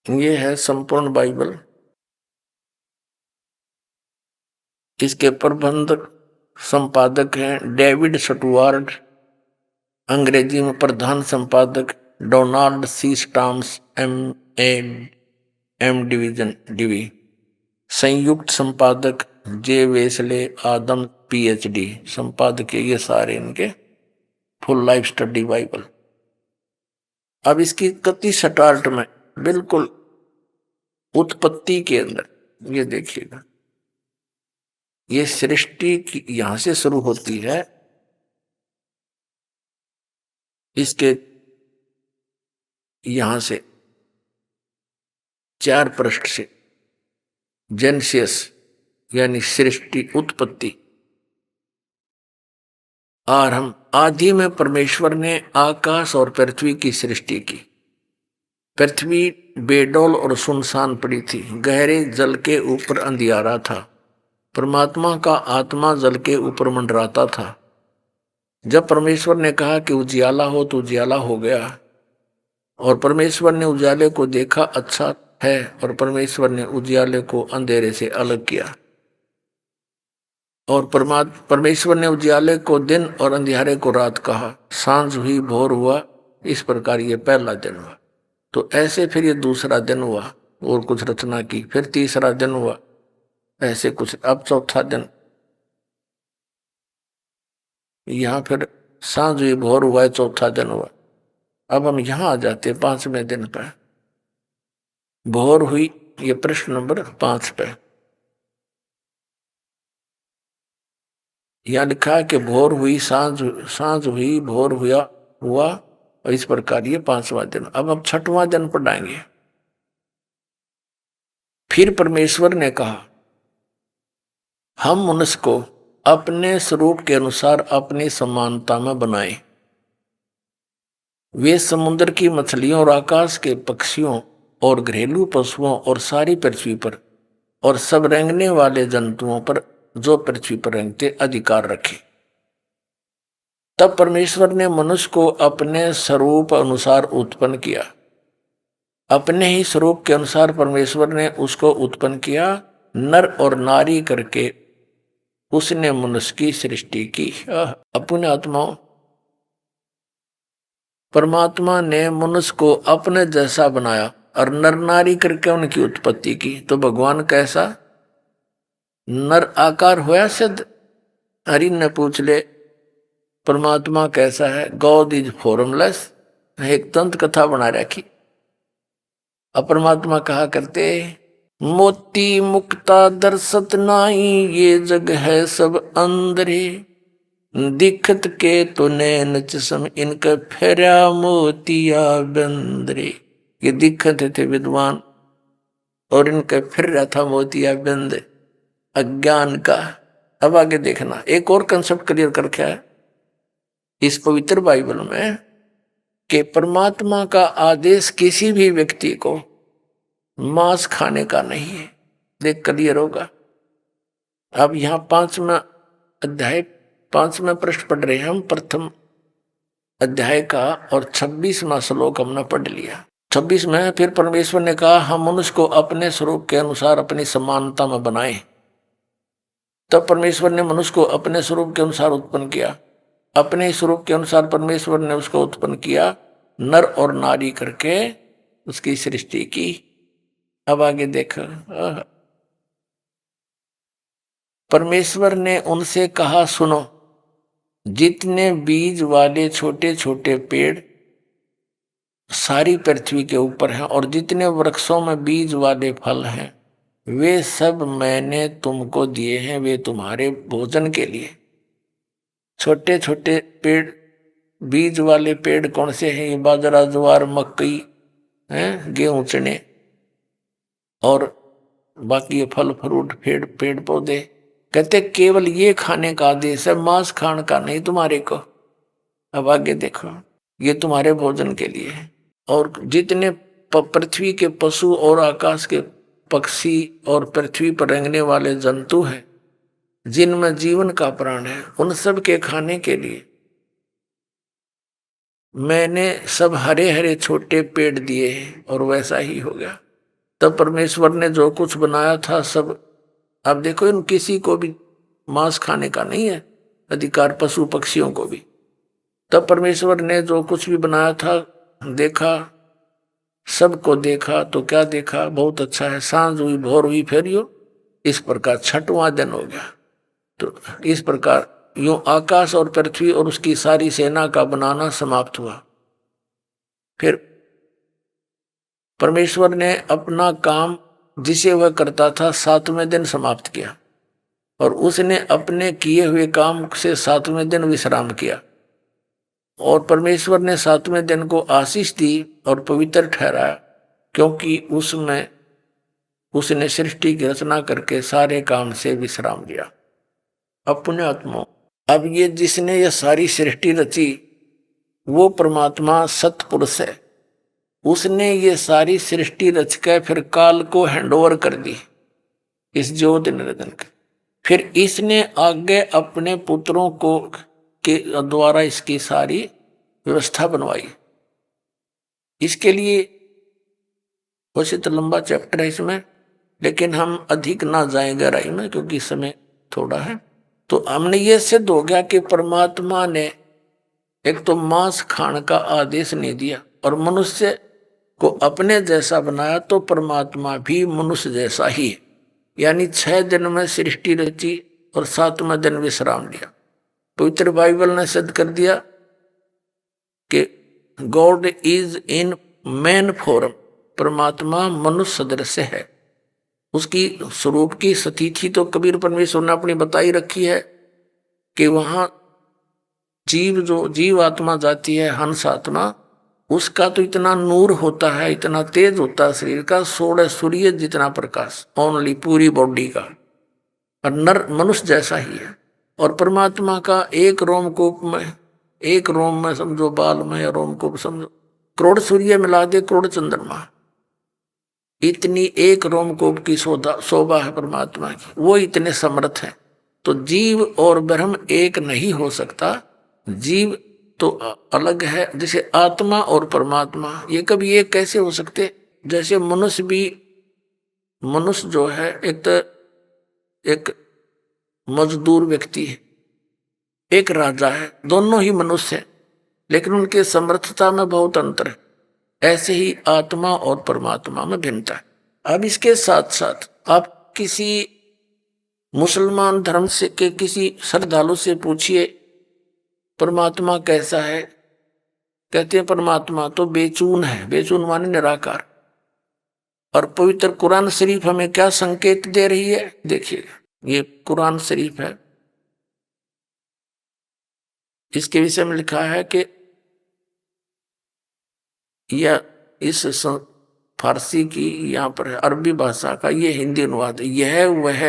ये है संपूर्ण बाइबल। इसके प्रबंधक संपादक हैं डेविड स्टुअर्ट, अंग्रेजी में प्रधान संपादक Donald C Stamms M division DV, संयुक्त संपादक जे वेस्ले आदम पीएचडी, संपादक ये सारे इनके फुल लाइफ स्टडी बाइबल। अब इसकी कति स्टार्ट में बिल्कुल उत्पत्ति के अंदर ये देखिएगा, ये सृष्टि की यहां से शुरू होती है। इसके यहां से 4 पृष्ठ से जेनेसिस यानी सृष्टि, उत्पत्ति, आरंभ। आदि में परमेश्वर ने आकाश और पृथ्वी की सृष्टि की। पृथ्वी बेडौल और सुनसान पड़ी थी, गहरे जल के ऊपर अंधियारा था। परमात्मा का आत्मा जल के ऊपर मंडराता था। जब परमेश्वर ने कहा कि उजियाला हो तो उजियाला हो गया, और परमेश्वर ने उजाले को देखा अच्छा है, और परमेश्वर ने उजियाले को अंधेरे से अलग किया। और परमेश्वर ने उजियाले को दिन और अंधियारे को रात कहा। सांझ हुई, भोर हुआ, इस प्रकार ये पहला दिन हुआ। तो ऐसे फिर ये दूसरा दिन हुआ और कुछ रचना की, फिर तीसरा दिन हुआ, ऐसे कुछ, अब चौथा दिन। यहां फिर सांझ हुई, भोर हुआ, चौथा दिन हुआ। अब हम यहां आ जाते 5वें दिन पर। भोर हुई, ये प्रश्न नंबर 5 पे यहां लिखा है कि भोर हुई, सांझ हुई, भोर हुआ, और इस प्रकार ये 5वां दिन। अब हम 6वां दिन पढ़ाएंगे। फिर परमेश्वर ने कहा, हम मनुष्य को अपने स्वरूप के अनुसार अपनी समानता में बनाएं। वे समुद्र की मछलियों और आकाश के पक्षियों और घरेलू पशुओं और सारी पृथ्वी पर और सब रेंगने वाले जंतुओं पर जो पृथ्वी पर रेंगते अधिकार रखे। तब परमेश्वर ने मनुष्य को अपने स्वरूप अनुसार उत्पन्न किया। अपने ही स्वरूप के अनुसार परमेश्वर ने उसको उत्पन्न किया, नर और नारी करके उसने मनुष्य की सृष्टि की। अपने आत्माओं, परमात्मा ने मनुष्य को अपने जैसा बनाया और नर नारी करके उनकी उत्पत्ति की। तो भगवान कैसा? नर आकार होया सिद्ध। हरि ने पूछ ले परमात्मा कैसा है? God is formless. एक तंत्र कथा बना रखी। अब परमात्मा कहा करते, मोती मुक्ता दर्शत नाई, ये जग है सब अंदरे। दिखत के तो नैन चसम इनका फेरा मोतिया बंदरे। ये दिखत थे विद्वान और इनका फिर रहा था मोतिया बिंद अज्ञान का। अब आगे देखना एक और कंसेप्ट क्लियर करके है इस पवित्र बाइबल में कि परमात्मा का आदेश किसी भी व्यक्ति को मांस खाने का नहीं है। देख क्लियर होगा। अब यहाँ 5वां अध्याय 5वां पृष्ठ पढ़ रहे हैं हम, प्रथम अध्याय का, और 26वां श्लोक हमने पढ़ लिया। 26 में फिर परमेश्वर ने कहा हम मनुष्य को अपने स्वरूप के अनुसार अपनी समानता में बनाए। तब परमेश्वर ने मनुष्य को अपने स्वरूप के अनुसार उत्पन्न किया। अपने स्वरूप के अनुसार परमेश्वर ने उसको उत्पन्न किया, नर और नारी करके उसकी सृष्टि की। अब आगे देखो, परमेश्वर ने उनसे कहा सुनो, जितने बीज वाले छोटे छोटे पेड़ सारी पृथ्वी के ऊपर हैं और जितने वृक्षों में बीज वाले फल हैं वे सब मैंने तुमको दिए हैं, वे तुम्हारे भोजन के लिए। छोटे छोटे पेड़, बीज वाले पेड़ कौन से हैं? ये बाजरा, ज्वार, मकई हैं, गेहूं, चने, और बाकी ये फल फ्रूट पेड़ पौधे। कहते केवल ये खाने का आदेश है, मांस खाने का नहीं तुम्हारे को। अब आगे देखो, ये तुम्हारे भोजन के लिए है। और जितने पृथ्वी के पशु और आकाश के पक्षी और पृथ्वी पर रेंगने वाले जंतु हैं जिनमें जीवन का प्राण है, उन सब के खाने के लिए मैंने सब हरे हरे छोटे पेड़ दिए हैं। और वैसा ही हो गया। तब परमेश्वर ने जो कुछ बनाया था सब, अब देखो इन किसी को भी मांस खाने का नहीं है अधिकार, पशु पक्षियों को भी। तब परमेश्वर ने जो कुछ भी बनाया था देखा, सबको देखा तो क्या देखा? बहुत अच्छा है। सांझ हुई, भोर हुई, फिर यूं इस प्रकार 6वां दिन हो गया। तो इस प्रकार यूं आकाश और पृथ्वी और उसकी सारी सेना का बनाना समाप्त हुआ। फिर परमेश्वर ने अपना काम जिसे वह करता था 7वें दिन समाप्त किया और उसने अपने किए हुए काम से 7वें दिन विश्राम किया। और परमेश्वर ने 7वें दिन को आशीष दी और पवित्र ठहराया, क्योंकि उसमें उसने सृष्टि की रचना करके सारे काम से विश्राम लिया। अपने आत्मा, अब ये जिसने ये सारी सृष्टि रची वो परमात्मा सतपुरुष है। उसने ये सारी सृष्टि रच कर फिर काल को हैंडओवर कर दी इस ज्योत निरंजन के। फिर इसने आगे अपने पुत्रों को के द्वारा इसकी सारी व्यवस्था बनवाई। इसके लिए वैसे तो लंबा चैप्टर है इसमें, लेकिन हम अधिक ना जाएं गहराई में क्योंकि समय थोड़ा है। तो हमने ये सिद्ध हो गया कि परमात्मा ने एक तो मांस खाने का आदेश नहीं दिया और मनुष्य को अपने जैसा बनाया, तो परमात्मा भी मनुष्य जैसा ही है। यानी 6 दिन में सृष्टि रची और 7वें दिन विश्राम लिया। पवित्र बाइबल ने सिद्ध कर दिया कि God is in man form, परमात्मा मनुष्य सदृश है। उसकी स्वरूप की स्थिति तो कबीर परमेश्वर ने अपनी बताई रखी है कि वहां जीव आत्मा जाती है, हंस आत्मा, उसका तो इतना नूर होता है, इतना तेज होता है शरीर का, 16 सूर्य जितना प्रकाश ओनली पूरी बॉडी का। और नर मनुष्य जैसा ही है। और परमात्मा का एक रोमकूप में, एक रोम में समझो, बाल में या रोमकूप समझो, करोड़ सूर्य मिला दे, करोड़ चंद्रमा, इतनी एक रोमकूप की शोभा है परमात्मा की। वो इतने समर्थ है। तो जीव और ब्रह्म एक नहीं हो सकता। जीव तो अलग है, जैसे आत्मा और परमात्मा ये कभी एक कैसे हो सकते? जैसे मनुष्य भी, मनुष्य जो है एक तो एक मजदूर व्यक्ति है, एक राजा है, दोनों ही मनुष्य है, लेकिन उनके समर्थता में बहुत अंतर है। ऐसे ही आत्मा और परमात्मा में भिन्नता है। अब इसके साथ साथ आप किसी मुसलमान धर्म से के किसी श्रद्धालु से पूछिए परमात्मा कैसा है, कहते हैं परमात्मा तो बेचून है। बेचून माने निराकार। और पवित्र कुरान शरीफ हमें क्या संकेत दे रही है? देखिए, ये कुरान शरीफ है, इसके विषय में लिखा है कि यह इस फारसी की यहाँ पर अरबी भाषा का ये हिंदी अनुवाद, यह वह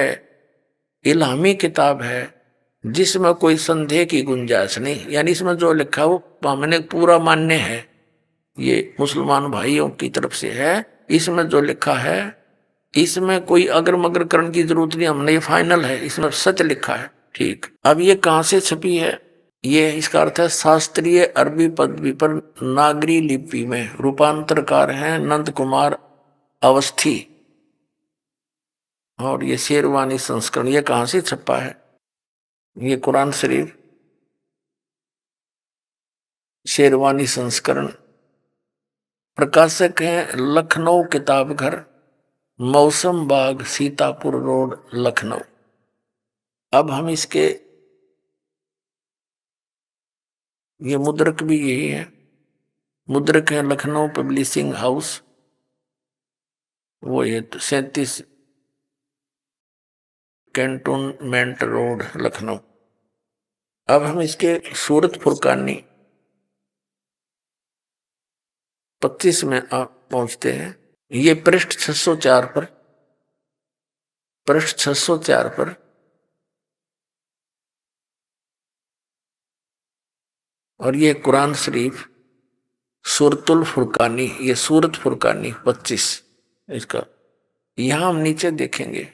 इल्हामी किताब है जिसमें कोई संदेह की गुंजाइश नहीं। यानी इसमें जो लिखा वो हमने पूरा मान्य है, ये मुसलमान भाइयों की तरफ से है। इसमें जो लिखा है इसमें कोई अगर मगर करने की जरूरत नहीं, हमने ये फाइनल है, इसमें सच लिखा है। ठीक, अब ये कहाँ से छपी है? ये इसका अर्थ है शास्त्रीय अरबी पदवी पर नागरी लिपि में। रूपांतरकार हैं नंद कुमार अवस्थी, और ये शेरवानी संस्करण। ये कहाँ से छपा है? ये कुरान शरीफ शेरवानी संस्करण, प्रकाशक हैं लखनऊ किताब घर, मौसम बाग, सीतापुर रोड, लखनऊ। अब हम इसके ये मुद्रक भी यही है, मुद्रक है लखनऊ पब्लिशिंग हाउस, वो ये 37 कैंटोनमेंट रोड, लखनऊ। अब हम इसके सूरत फुरकानी 25 में आप पहुंचते हैं। ये पृष्ठ 604 पर, पृष्ठ 604 पर और ये कुरान शरीफ सूरतुल फुरकानी, ये सूरत फुरकानी 25 इसका। यहां हम नीचे देखेंगे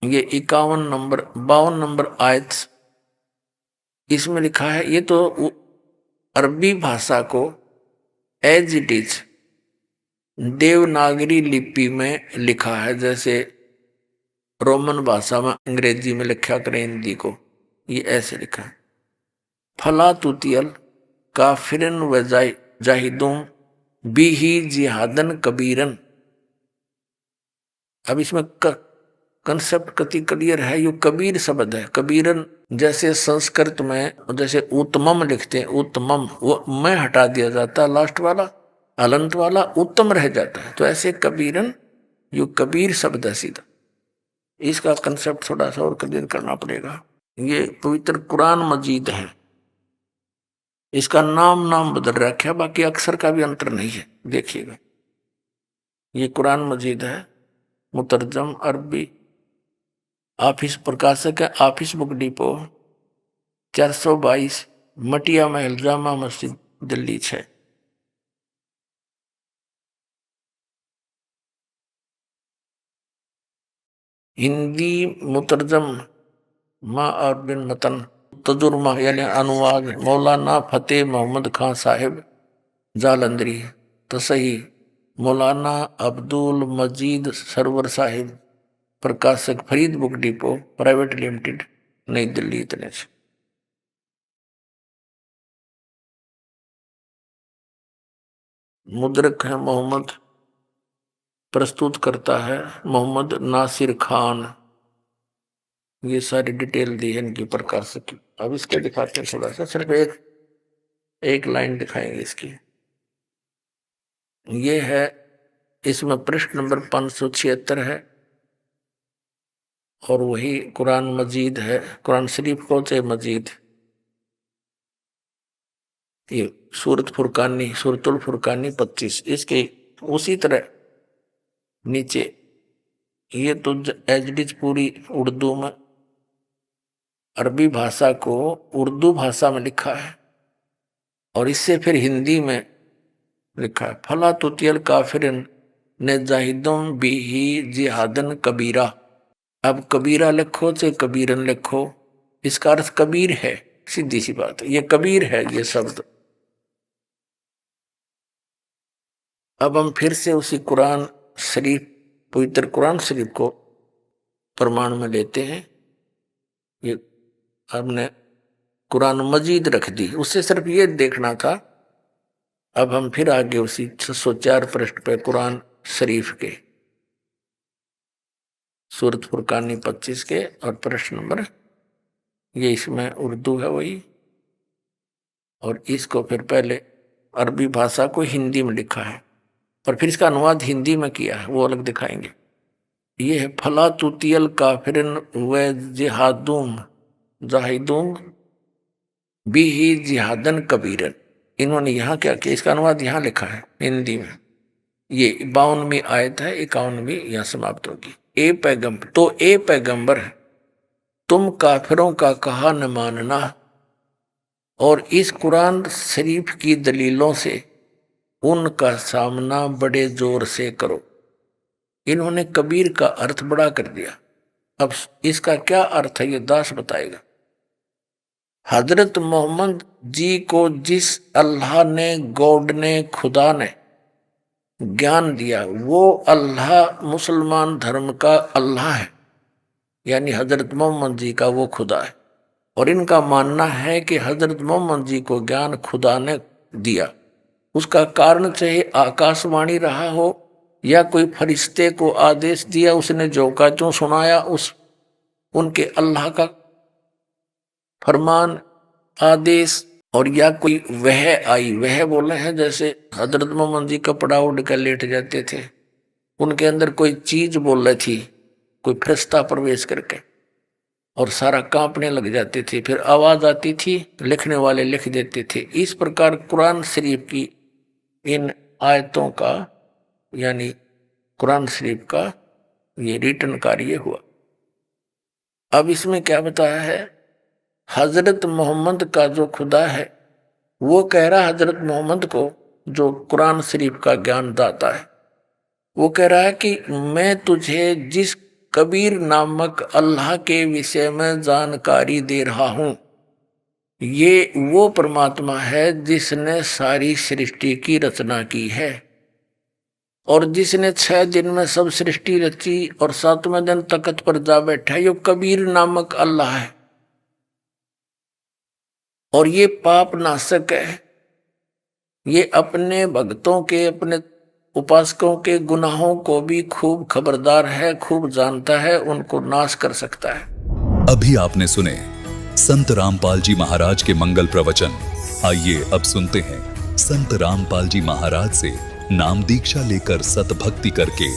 ये 51 नंबर 52 नंबर आयत, इसमें लिखा है, ये तो अरबी भाषा को एज इट इज देवनागरी लिपि में लिखा है, जैसे रोमन भाषा में अंग्रेजी में लिखा करें हिंदी को, ये ऐसे लिखा है। फला तुतियल काफिरन व जाहिदों बिही जिहादन कबीरन। अब इसमें कंसेप्ट कति क्लियर है। ये कबीर शब्द है, कबीरन जैसे संस्कृत में जैसे उत्तमम लिखते हैं, उत्तमम वो मैं हटा दिया जाता है, लास्ट वाला अलंत वाला उत्तम रह जाता है, तो ऐसे कबीरन यो कबीर शब्द है सीधा। इसका कंसेप्ट थोड़ा सा और क्लियर करना पड़ेगा। ये पवित्र कुरान मजीद है, इसका नाम बदल रखा है, बाकी अक्षर का भी अंतर नहीं है, देखिएगा। ये कुरान मजीद है, मुतरजम अरबी, ऑफिस प्रकाशक है ऑफिस बुक डिपो 422 मटिया महल जामा मस्जिद दिल्ली 6। हिंदी मुतरजम माँ और बिन मतन तजुर्मा यानी अनुवाद मौलाना फतेह मोहम्मद खान साहिब जालंधरी, तो सही मौलाना अब्दुल मजीद सरवर साहिब, प्रकाशक Farid book depot private limited, नई दिल्ली, इतने से। मुद्रक है मोहम्मद, प्रस्तुत करता है मोहम्मद नासिर खान। ये सारी डिटेल दी है इनकी प्रकाशक की। अब इसके दिखाते हैं थोड़ा सा, सिर्फ एक लाइन दिखाएंगे इसकी। ये है, इसमें पृष्ठ नंबर 576 है, और वही कुरान मजीद है, कुरान शरीफ को चाहे मजीद। ये सूरत फुरकानी, सूरतुल फुरकानी 25, इसके उसी तरह नीचे ये तो एजडीज पूरी उर्दू में, अरबी भाषा को उर्दू भाषा में लिखा है, और इससे फिर हिंदी में लिखा है। फला तुतियल काफिरन ने जाहिदों बिही जिहादन कबीरा। अब कबीरा लिखो चाहे कबीरन लिखो, इसका अर्थ कबीर है, सीधी सी बात है, ये कबीर है ये शब्द। अब हम फिर से उसी कुरान शरीफ, पवित्र कुरान शरीफ को प्रमाण में लेते हैं। ये हमने कुरान मजीद रख दी, उससे सिर्फ ये देखना था। अब हम फिर आगे उसी 604 पृष्ठ पे कुरान शरीफ के सूरत फुरकानी 25 के और पृष्ठ नंबर, ये इसमें उर्दू है वही, और इसको फिर पहले अरबी भाषा को हिंदी में लिखा है और फिर इसका अनुवाद हिंदी में किया है, वो अलग दिखाएंगे। ये है फला तुतियल काफिरन व जिहादुम जाहिदून बिही जिहादन कबीरन। इन्होंने यहाँ क्या किया, इसका अनुवाद यहाँ लिखा है हिंदी में। ये 52वीं आयत है, 51वीं यहाँ समाप्त होगी। ए पैगंबर तुम काफिरों का कहा न मानना और इस कुरान शरीफ की दलीलों से उनका सामना बड़े जोर से करो। इन्होंने कबीर का अर्थ बड़ा कर दिया। अब इसका क्या अर्थ है ये दास बताएगा। हजरत मोहम्मद जी को जिस अल्लाह ने, गॉड ने, खुदा ने ज्ञान दिया, वो अल्लाह मुसलमान धर्म का अल्लाह है, यानी हजरत मोहम्मद जी का वो खुदा है। और इनका मानना है कि हजरत मोहम्मद जी को ज्ञान खुदा ने दिया। उसका कारण चाहे आकाशवाणी रहा हो या कोई फरिश्ते को आदेश दिया, उसने जो का जो सुनाया, उस उनके अल्लाह का फरमान, आदेश, और या कोई वह आई, वह बोले हैं जैसे हजरत मोहम्मद जी कपड़ा उड़ कर लेट जाते थे, उनके अंदर कोई चीज बोल रही थी, कोई फरिश्ता प्रवेश करके, और सारा कांपने लग जाते थे, फिर आवाज आती थी, लिखने वाले लिख देते थे। इस प्रकार कुरान शरीफ की इन आयतों का, यानी कुरान शरीफ का ये रिटर्न कार्य हुआ। अब इसमें क्या बताया है, हजरत मोहम्मद का जो खुदा है वो कह रहा हजरत मोहम्मद को, जो कुरान शरीफ का ज्ञान दाता है, वो कह रहा है कि मैं तुझे जिस कबीर नामक अल्लाह के विषय में जानकारी दे रहा हूं, ये वो परमात्मा है जिसने सारी सृष्टि की रचना की है और जिसने 6 दिन में सब सृष्टि रची और 7वें दिन तख्त पर जा बैठा, ये कबीर नामक अल्लाह है। और ये पाप नाशक है, ये अपने भक्तों के, अपने उपासकों के गुनाहों को भी खूब खबरदार है, खूब जानता है, उनको नाश कर सकता है। अभी आपने सुने संत रामपाल जी महाराज के मंगल प्रवचन। आइए अब सुनते हैं संत रामपाल जी महाराज से नाम दीक्षा लेकर सतभक्ति करके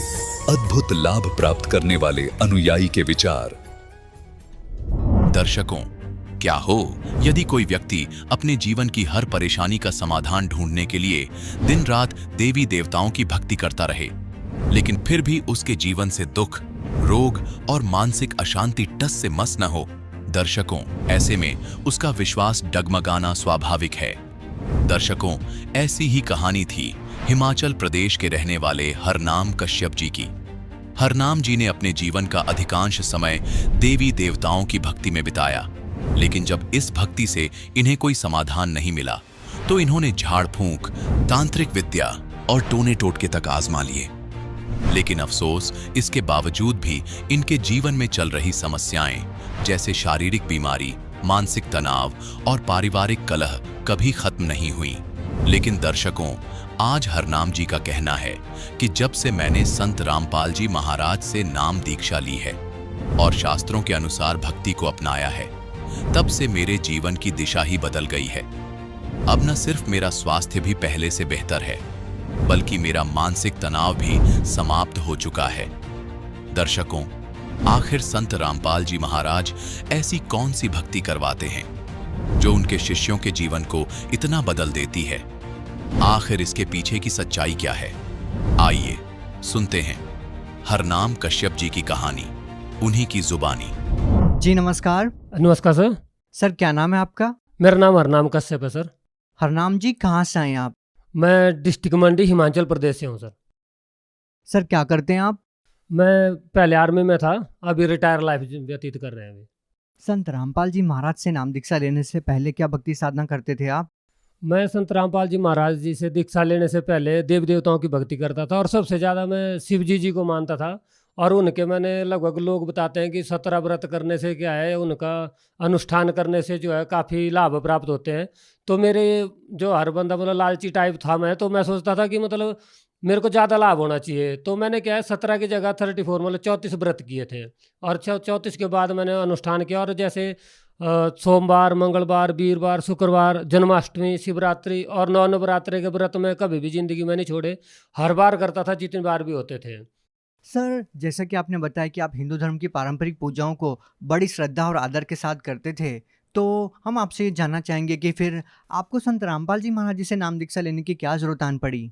अद्भुत लाभ प्राप्त करने वाले अनुयायी के विचार। दर्शकों, क्या हो यदि कोई व्यक्ति अपने जीवन की हर परेशानी का समाधान ढूंढने के लिए दिन रात देवी देवताओं की भक्ति करता रहे, लेकिन फिर भी उसके जीवन से दुख, रोग और मानसिक अशांति टस से मस न हो। दर्शकों, ऐसे में उसका विश्वास डगमगाना स्वाभाविक है। दर्शकों, ऐसी ही कहानी थी हिमाचल प्रदेश के रहने वाले हरनाम कश्यप जी की। हरनाम जी ने अपने जीवन का अधिकांश समय देवी देवताओं की भक्ति में बिताया, लेकिन जब इस भक्ति से इन्हें कोई समाधान नहीं मिला तो इन्होंने झाड़ फूंक, तांत्रिक विद्या और टोने टोटके तक आजमा लिए। लेकिन अफसोस, इसके बावजूद भी इनके जीवन में चल रही समस्याएं जैसे शारीरिक बीमारी, मानसिक तनाव और पारिवारिक कलह कभी खत्म नहीं हुई। लेकिन दर्शकों, आज हरनाम जी का कहना है कि जब से मैंने संत रामपाल जी महाराज से नाम दीक्षा ली है और शास्त्रों के अनुसार भक्ति को अपनाया है, तब से मेरे जीवन की दिशा ही बदल गई है। अब न सिर्फ मेरा स्वास्थ्य भी पहले से बेहतर है, बल्कि मेरा मानसिक तनाव भी समाप्त हो चुका है। दर्शकों, आखिर संत रामपाल जी महाराज ऐसी कौन सी भक्ति करवाते हैं जो उनके शिष्यों के जीवन को इतना बदल देती है? आखिर इसके पीछे की सच्चाई क्या है? आइए सुनते हैं हरनाम कश्यप जी की कहानी, उन्हीं की जुबानी। जी नमस्कार। नमस्कार सर। सर, क्या नाम है आपका? मेरा नाम हरनाम कश्यप है सर। हरनाम जी, कहाँ से आए आप? मैं डिस्ट्रिक्ट मंडी हिमाचल प्रदेश से हूँ सर। सर, क्या करते हैं आप? मैं पहले आर्मी में था, अभी रिटायर लाइफ व्यतीत कर रहे हैं अभी। संत रामपाल जी महाराज से नाम दीक्षा लेने से पहले क्या भक्ति साधना करते थे आप? मैं संत रामपाल जी महाराज जी से दीक्षा लेने से पहले देवी देवताओं की भक्ति करता था और सबसे ज़्यादा मैं शिव जी को मानता था। और उनके मैंने लगभग लोग बताते हैं कि 17 व्रत करने से क्या है, उनका अनुष्ठान करने से जो है काफ़ी लाभ प्राप्त होते हैं। तो मेरे जो हर बंदा मतलब लालची टाइप था मैं, तो मैं सोचता था कि मतलब मेरे को ज़्यादा लाभ होना चाहिए। तो मैंने क्या है 17 की जगह 34 मतलब 34 व्रत किए थे और 34 के बाद मैंने अनुष्ठान किया। और जैसे सोमवार, मंगलवार, वीरवार, शुक्रवार, जन्माष्टमी, शिवरात्रि और नवरात्रि के व्रत में कभी भी ज़िंदगी में नहीं छोड़े, हर बार करता था जितनी बार भी होते थे। सर, जैसा कि आपने बताया कि आप हिंदू धर्म की पारंपरिक पूजाओं को बड़ी श्रद्धा और आदर के साथ करते थे, तो हम आपसे ये जानना चाहेंगे कि फिर आपको संत रामपाल जी महाराज जी से नाम दीक्षा लेने की क्या ज़रूरत आन पड़ी?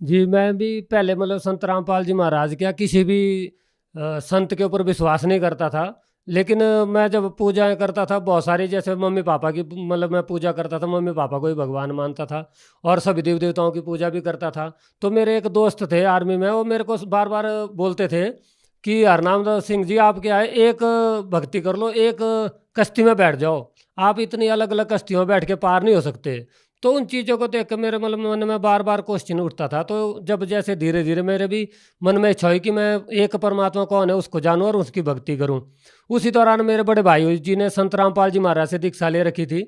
जी, मैं भी पहले मतलब संत रामपाल जी महाराज क्या किसी भी संत के ऊपर विश्वास नहीं करता था। लेकिन मैं जब पूजाएँ करता था बहुत सारी, जैसे मम्मी-पापा की मतलब मैं पूजा करता था, मम्मी-पापा को ही भगवान मानता था और सभी देव-देवताओं की पूजा भी करता था। तो मेरे एक दोस्त थे आर्मी में, वो मेरे को बार-बार बोलते थे कि हरनाम सिंह जी, आप क्या है, एक भक्ति कर लो, एक कश्ती में बैठ जाओ। आप इतनी अलग-अलग कश्तियों में बैठ के पार नहीं हो सकते। तो उन चीज़ों को देख के मेरे मतलब मन में बार-बार क्वेश्चन उठता था। तो जब जैसे धीरे-धीरे मेरे भी मन में इच्छा हुई कि मैं एक परमात्मा कौन है उसको जानूँ और उसकी भक्ति करूँ। उसी दौरान मेरे बड़े भाई जी ने संत रामपाल जी महाराज से दीक्षा ले रखी थी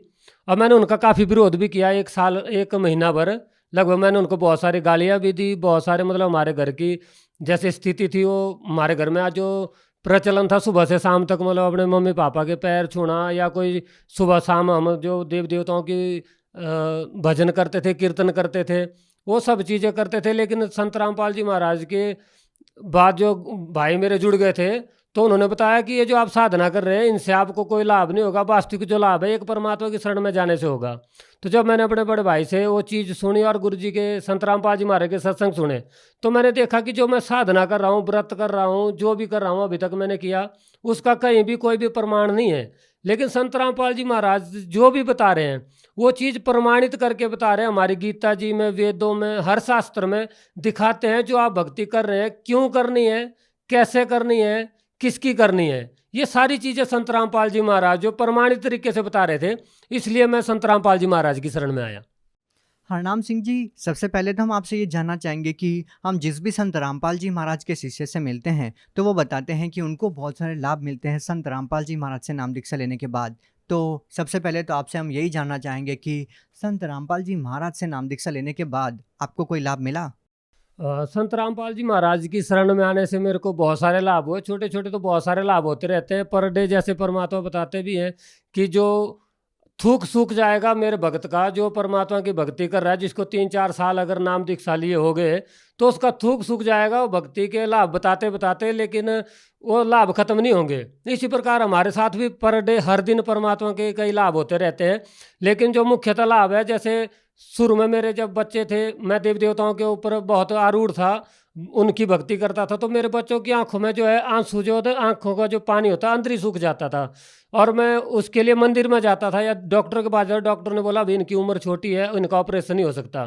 और मैंने उनका काफ़ी विरोध भी किया 1 साल 1 महीना भर। लगभग मैंने उनको बहुत सारी गालियाँ भी दी, बहुत सारे मतलब हमारे घर की जैसे स्थिति थी, वो हमारे घर में आज जो प्रचलन था सुबह से शाम तक मतलब अपने मम्मी-पापा के पैर छूना, या कोई सुबह-शाम हम जो देव-देवताओं की भजन करते थे, कीर्तन करते थे, वो सब चीज़ें करते थे। लेकिन संत रामपाल जी महाराज के बाद जो भाई मेरे जुड़ गए थे, तो उन्होंने बताया कि ये जो आप साधना कर रहे हैं, इनसे आपको कोई लाभ नहीं होगा, वास्तविक जो लाभ है एक परमात्मा की शरण में जाने से होगा। तो जब मैंने अपने बड़े भाई से वो चीज़ सुनी और गुरु जी के संत रामपाल जी महाराज के सत्संग सुने, तो मैंने देखा कि जो मैं साधना कर रहा हूँ, व्रत कर रहा हूँ, जो भी कर रहा हूँ अभी तक मैंने किया, उसका कहीं भी कोई भी प्रमाण नहीं है। लेकिन संत रामपाल जी महाराज जो भी बता रहे हैं, वो चीज़ प्रमाणित करके बता रहे हैं। हमारी गीता जी में, वेदों में, हर शास्त्र में दिखाते हैं जो आप भक्ति कर रहे हैं, क्यों करनी है, कैसे करनी है, किसकी करनी है। ये सारी चीज़ें संत रामपाल जी महाराज जो प्रमाणित तरीके से बता रहे थे, इसलिए मैं संत रामपाल जी महाराज की शरण में आया। हरनाम सिंह जी, सबसे पहले तो हम आपसे ये जानना चाहेंगे कि हम जिस भी संत रामपाल जी महाराज के शिष्य से मिलते हैं, तो वो बताते हैं कि उनको बहुत सारे लाभ मिलते हैं संत रामपाल जी महाराज से नाम दीक्षा लेने के बाद। तो सबसे पहले तो आपसे हम यही जानना चाहेंगे कि संत रामपाल जी महाराज से नाम दीक्षा लेने के बाद आपको कोई लाभ मिला? संत रामपाल जी महाराज की शरण में आने से मेरे को बहुत सारे लाभ हुए। छोटे-छोटे तो बहुत सारे लाभ होते रहते हैं। पर डे जैसे परमात्मा बताते भी हैं कि जो थूक सूख जाएगा मेरे भक्त का, जो परमात्मा की भक्ति कर रहा है, जिसको 3-4 साल अगर नाम दीक्षा लिए हो गए, तो उसका थूक सूख जाएगा। वो भक्ति के लाभ बताते-बताते, लेकिन वो लाभ खत्म नहीं होंगे। इसी प्रकार हमारे साथ भी पर डे हर दिन परमात्मा के कई लाभ होते रहते हैं। लेकिन जो मुख्यतः लाभ है, जैसे शुरू में मेरे जब बच्चे थे, मैं देव देवताओं के ऊपर बहुत आरूढ़ था, उनकी भक्ति करता था, तो मेरे बच्चों की आंखों में जो है आंसू, जो होता है आंखों का जो पानी होता है अंदर ही सूख जाता था। और मैं उसके लिए मंदिर में जाता था या डॉक्टर के पास जाता, डॉक्टर ने बोला अभी इनकी उम्र छोटी है, इनका ऑपरेशन नहीं हो सकता।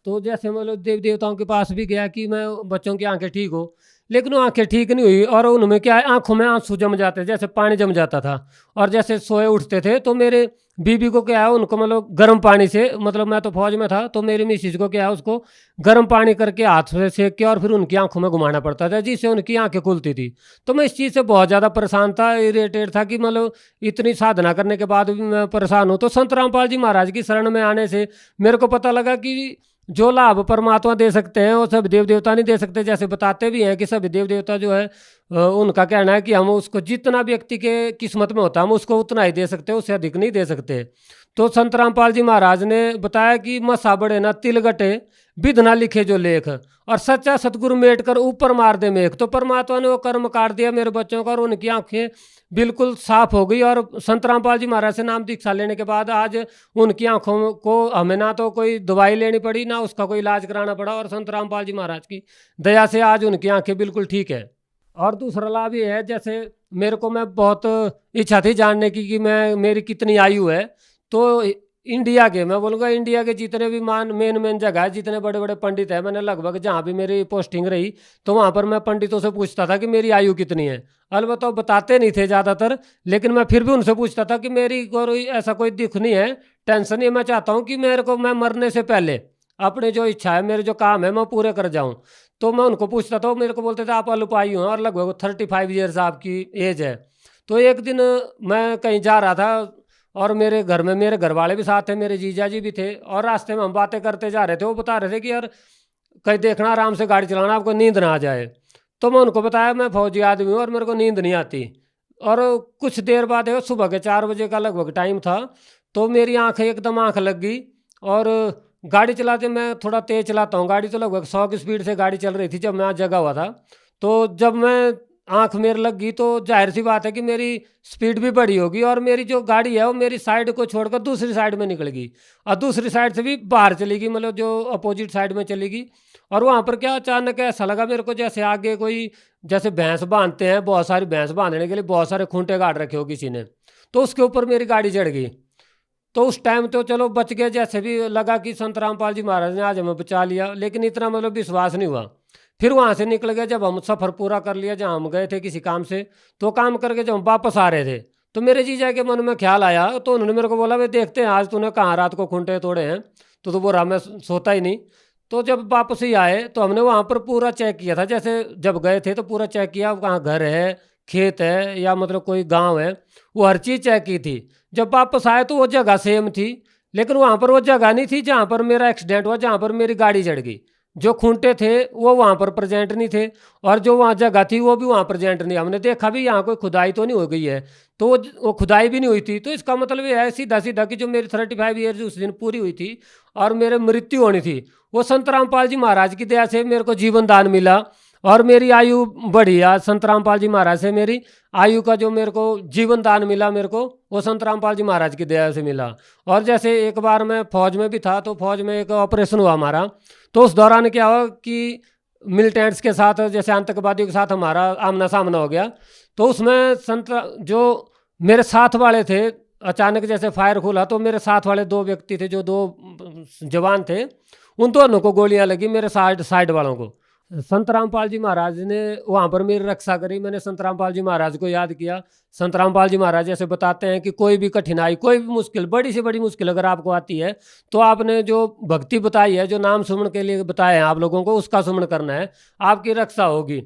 तो जैसे मतलब देव देवताओं के पास भी गया कि मैं बच्चों की आंखें ठीक हो, लेकिन वो आंखें ठीक नहीं हुई और उनमें क्या है, आंखों में आंसू जम जाते, जैसे पानी जम जाता था। और जैसे सोए उठते थे तो मेरे बीबी को क्या है, उनको मतलब गर्म पानी से, मतलब मैं तो फौज में था, तो मेरी मिसिज को क्या है, उसको गर्म पानी करके हाथ से सेक के और फिर उनकी आंखों में घुमाना पड़ता था, जिससे उनकी आंखें खुलती थी। तो मैं इस चीज़ से बहुत ज़्यादा परेशान था, इरिटेट था कि मतलब इतनी साधना करने के बाद भी मैं परेशान हूँ। तो संत रामपाल जी महाराज की शरण में आने से मेरे को पता लगा कि जो लाभ परमात्मा दे सकते हैं वो सब देव देवता नहीं दे सकते। जैसे बताते भी हैं कि सभी देव देवता जो है, उनका कहना है कि हम उसको जितना व्यक्ति के किस्मत में होता है हम उसको उतना ही दे सकते हैं, उससे अधिक नहीं दे सकते। तो संत रामपाल जी महाराज ने बताया कि मसा बड़े ना तिल गटे, विध ना लिखे जो लेख, और सच्चा सतगुरु मेट कर ऊपर मार दे मेघ। तो परमात्मा ने वो कर्म काट दिया मेरे बच्चों का और उनकी आंखें बिल्कुल साफ हो गई। और संत रामपाल जी महाराज से नाम दीक्षा लेने के बाद आज उनकी आंखों को हमें ना तो कोई दवाई लेनी पड़ी, ना उसका कोई इलाज कराना पड़ा, और संत रामपाल जी महाराज की दया से आज उनकी आंखें बिल्कुल ठीक है। और दूसरा लाभ ये है, जैसे मेरे को, मैं बहुत इच्छा थी जानने की कि मेरी कितनी आयु है। तो इंडिया के, मैं बोलूँगा इंडिया के जितने भी मेन जगह है, जितने बड़े बड़े पंडित हैं, मैंने लगभग जहाँ भी मेरी पोस्टिंग रही तो वहाँ पर मैं पंडितों से पूछता था कि मेरी आयु कितनी है। अलबत्ता बताते नहीं थे ज़्यादातर, लेकिन मैं फिर भी उनसे पूछता था कि मेरी कोई ऐसा कोई दुख नहीं है, टेंशन नहीं है, मैं चाहता हूँ कि मैं मरने से पहले अपने जो इच्छा है, मेरे जो काम है, मैं पूरे कर जाऊँ। तो मैं उनको पूछता था, मेरे को बोलते थे आप अल्पायु हैं और लगभग 35 ईयर्स आपकी एज है। तो एक दिन मैं कहीं जा रहा था और मेरे घर में मेरे घर वाले भी साथ थे, मेरे जीजा जी भी थे, और रास्ते में हम बातें करते जा रहे थे। वो बता रहे थे कि यार कहीं देखना, आराम से गाड़ी चलाना, आपको नींद ना आ जाए। तो मैं उनको बताया मैं फौजी आदमी हूँ और मेरे को नींद नहीं आती। और कुछ देर बाद है, सुबह के 4 बजे का लगभग टाइम था, तो मेरी एकदम आँख लग गई। और गाड़ी चलाते, मैं थोड़ा तेज़ चलाता हूँ गाड़ी, तो लगभग 100 की स्पीड से गाड़ी चल रही थी जब मैं जगा हुआ था। तो जब मैं आंख मेरे लग गई तो जाहिर सी बात है कि मेरी स्पीड भी बढ़ी होगी और मेरी जो गाड़ी है वो मेरी साइड को छोड़कर दूसरी साइड में निकल गई और दूसरी साइड से भी बाहर चली गई, मतलब जो अपोजिट साइड में चली गई। और वहाँ पर क्या अचानक ऐसा लगा मेरे को जैसे आगे कोई, जैसे भैंस बांधते हैं, बहुत सारी भैंस बांधने के लिए बहुत सारे खूंटे गाड़ रखे हो किसी ने, तो उसके ऊपर मेरी गाड़ी चढ़ गई। तो उस टाइम तो चलो बच गए, जैसे भी लगा कि संत रामपाल जी महाराज ने आज हमें बचा लिया, लेकिन इतना मतलब विश्वास नहीं हुआ। फिर वहाँ से निकल गए, जब हम सफ़र पूरा कर लिया जहाँ हम गए थे किसी काम से, तो काम करके जब हम वापस आ रहे थे तो मेरे जीजा के मन में ख्याल आया, तो उन्होंने मेरे को बोला भाई देखते हैं आज तूने कहाँ रात को खूंटे तोड़े हैं। तो बोला मैं सोता ही नहीं। तो जब वापस ही आए तो हमने वहाँ पर पूरा चेक किया था, जैसे जब गए थे तो पूरा चेक किया, कहाँ घर है, खेत है या मतलब कोई गांव है, वो हर चीज़ चेक की थी। जब वापस आए तो वो जगह सेम थी, लेकिन वहाँ पर वो जगह नहीं थी जहाँ पर मेरा एक्सीडेंट हुआ, जहाँ पर मेरी गाड़ी चढ़ गई। जो खूंटे थे वो वहाँ पर प्रेजेंट नहीं थे और जो वहाँ जगह थी वो भी वहाँ प्रेजेंट नहीं। हमने देखा भी यहाँ कोई खुदाई तो नहीं हो गई है, तो वो खुदाई भी नहीं हुई थी। तो इसका मतलब ये है सीधा सीधा कि जो मेरी 35 ईयर्स उस दिन पूरी हुई थी और मेरे मृत्यु होनी थी, वो संत रामपाल जी महाराज की दया से मेरे को जीवन दान मिला और मेरी आयु बढ़ी। आज संत रामपाल जी महाराज से मेरी आयु का जो मेरे को जीवन दान मिला, मेरे को वो संत रामपाल जी महाराज की दया से मिला। और जैसे एक बार मैं फौज में भी था, तो फौज में एक ऑपरेशन हुआ हमारा, तो उस दौरान क्या हुआ कि मिलिटेंट्स के साथ, जैसे आतंकवादियों के साथ हमारा आमना सामना हो गया। तो उसमें संत जो मेरे साथ वाले थे, अचानक जैसे फायर खुला तो मेरे साथ वाले 2 व्यक्ति थे, जो 2 जवान थे, उन दोनों को गोलियां लगी, मेरे साइड वालों को। संत रामपाल जी महाराज ने वहाँ पर मेरी रक्षा करी। मैंने संत रामपाल जी महाराज को याद किया। संत रामपाल जी महाराज जैसे बताते हैं कि कोई भी कठिनाई, कोई भी मुश्किल, बड़ी से बड़ी मुश्किल अगर आपको आती है तो आपने जो भक्ति बताई है, जो नाम सुमन के लिए बताए हैं आप लोगों को, उसका सुमन करना है, आपकी रक्षा होगी।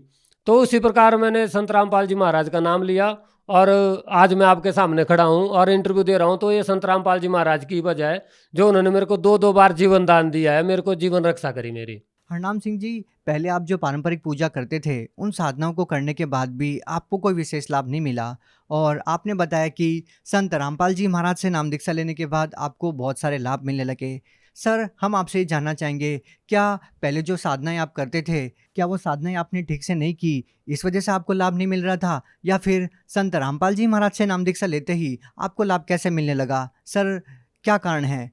तो उसी प्रकार मैंने संत रामपाल जी महाराज का नाम लिया और आज मैं आपके सामने खड़ा हूँ और इंटरव्यू दे रहा हूँ। तो ये संत रामपाल जी महाराज की वजह है, जो उन्होंने मेरे को 2-2 बार जीवन दान दिया है, मेरे को जीवन रक्षा करी मेरी। हरनाम सिंह जी, पहले आप जो पारंपरिक पूजा करते थे, उन साधनाओं को करने के बाद भी आपको कोई विशेष लाभ नहीं मिला और आपने बताया कि संत रामपाल जी महाराज से नाम दीक्षा लेने के बाद आपको बहुत सारे लाभ मिलने लगे। सर, हम आपसे ये जानना चाहेंगे, क्या पहले जो साधनाएं आप करते थे, क्या वो साधनाएं आपने ठीक से नहीं की, इस वजह से आपको लाभ नहीं मिल रहा था, या फिर संत रामपाल जी महाराज से नाम दीक्षा लेते ही आपको लाभ कैसे मिलने लगा? सर, क्या कारण है?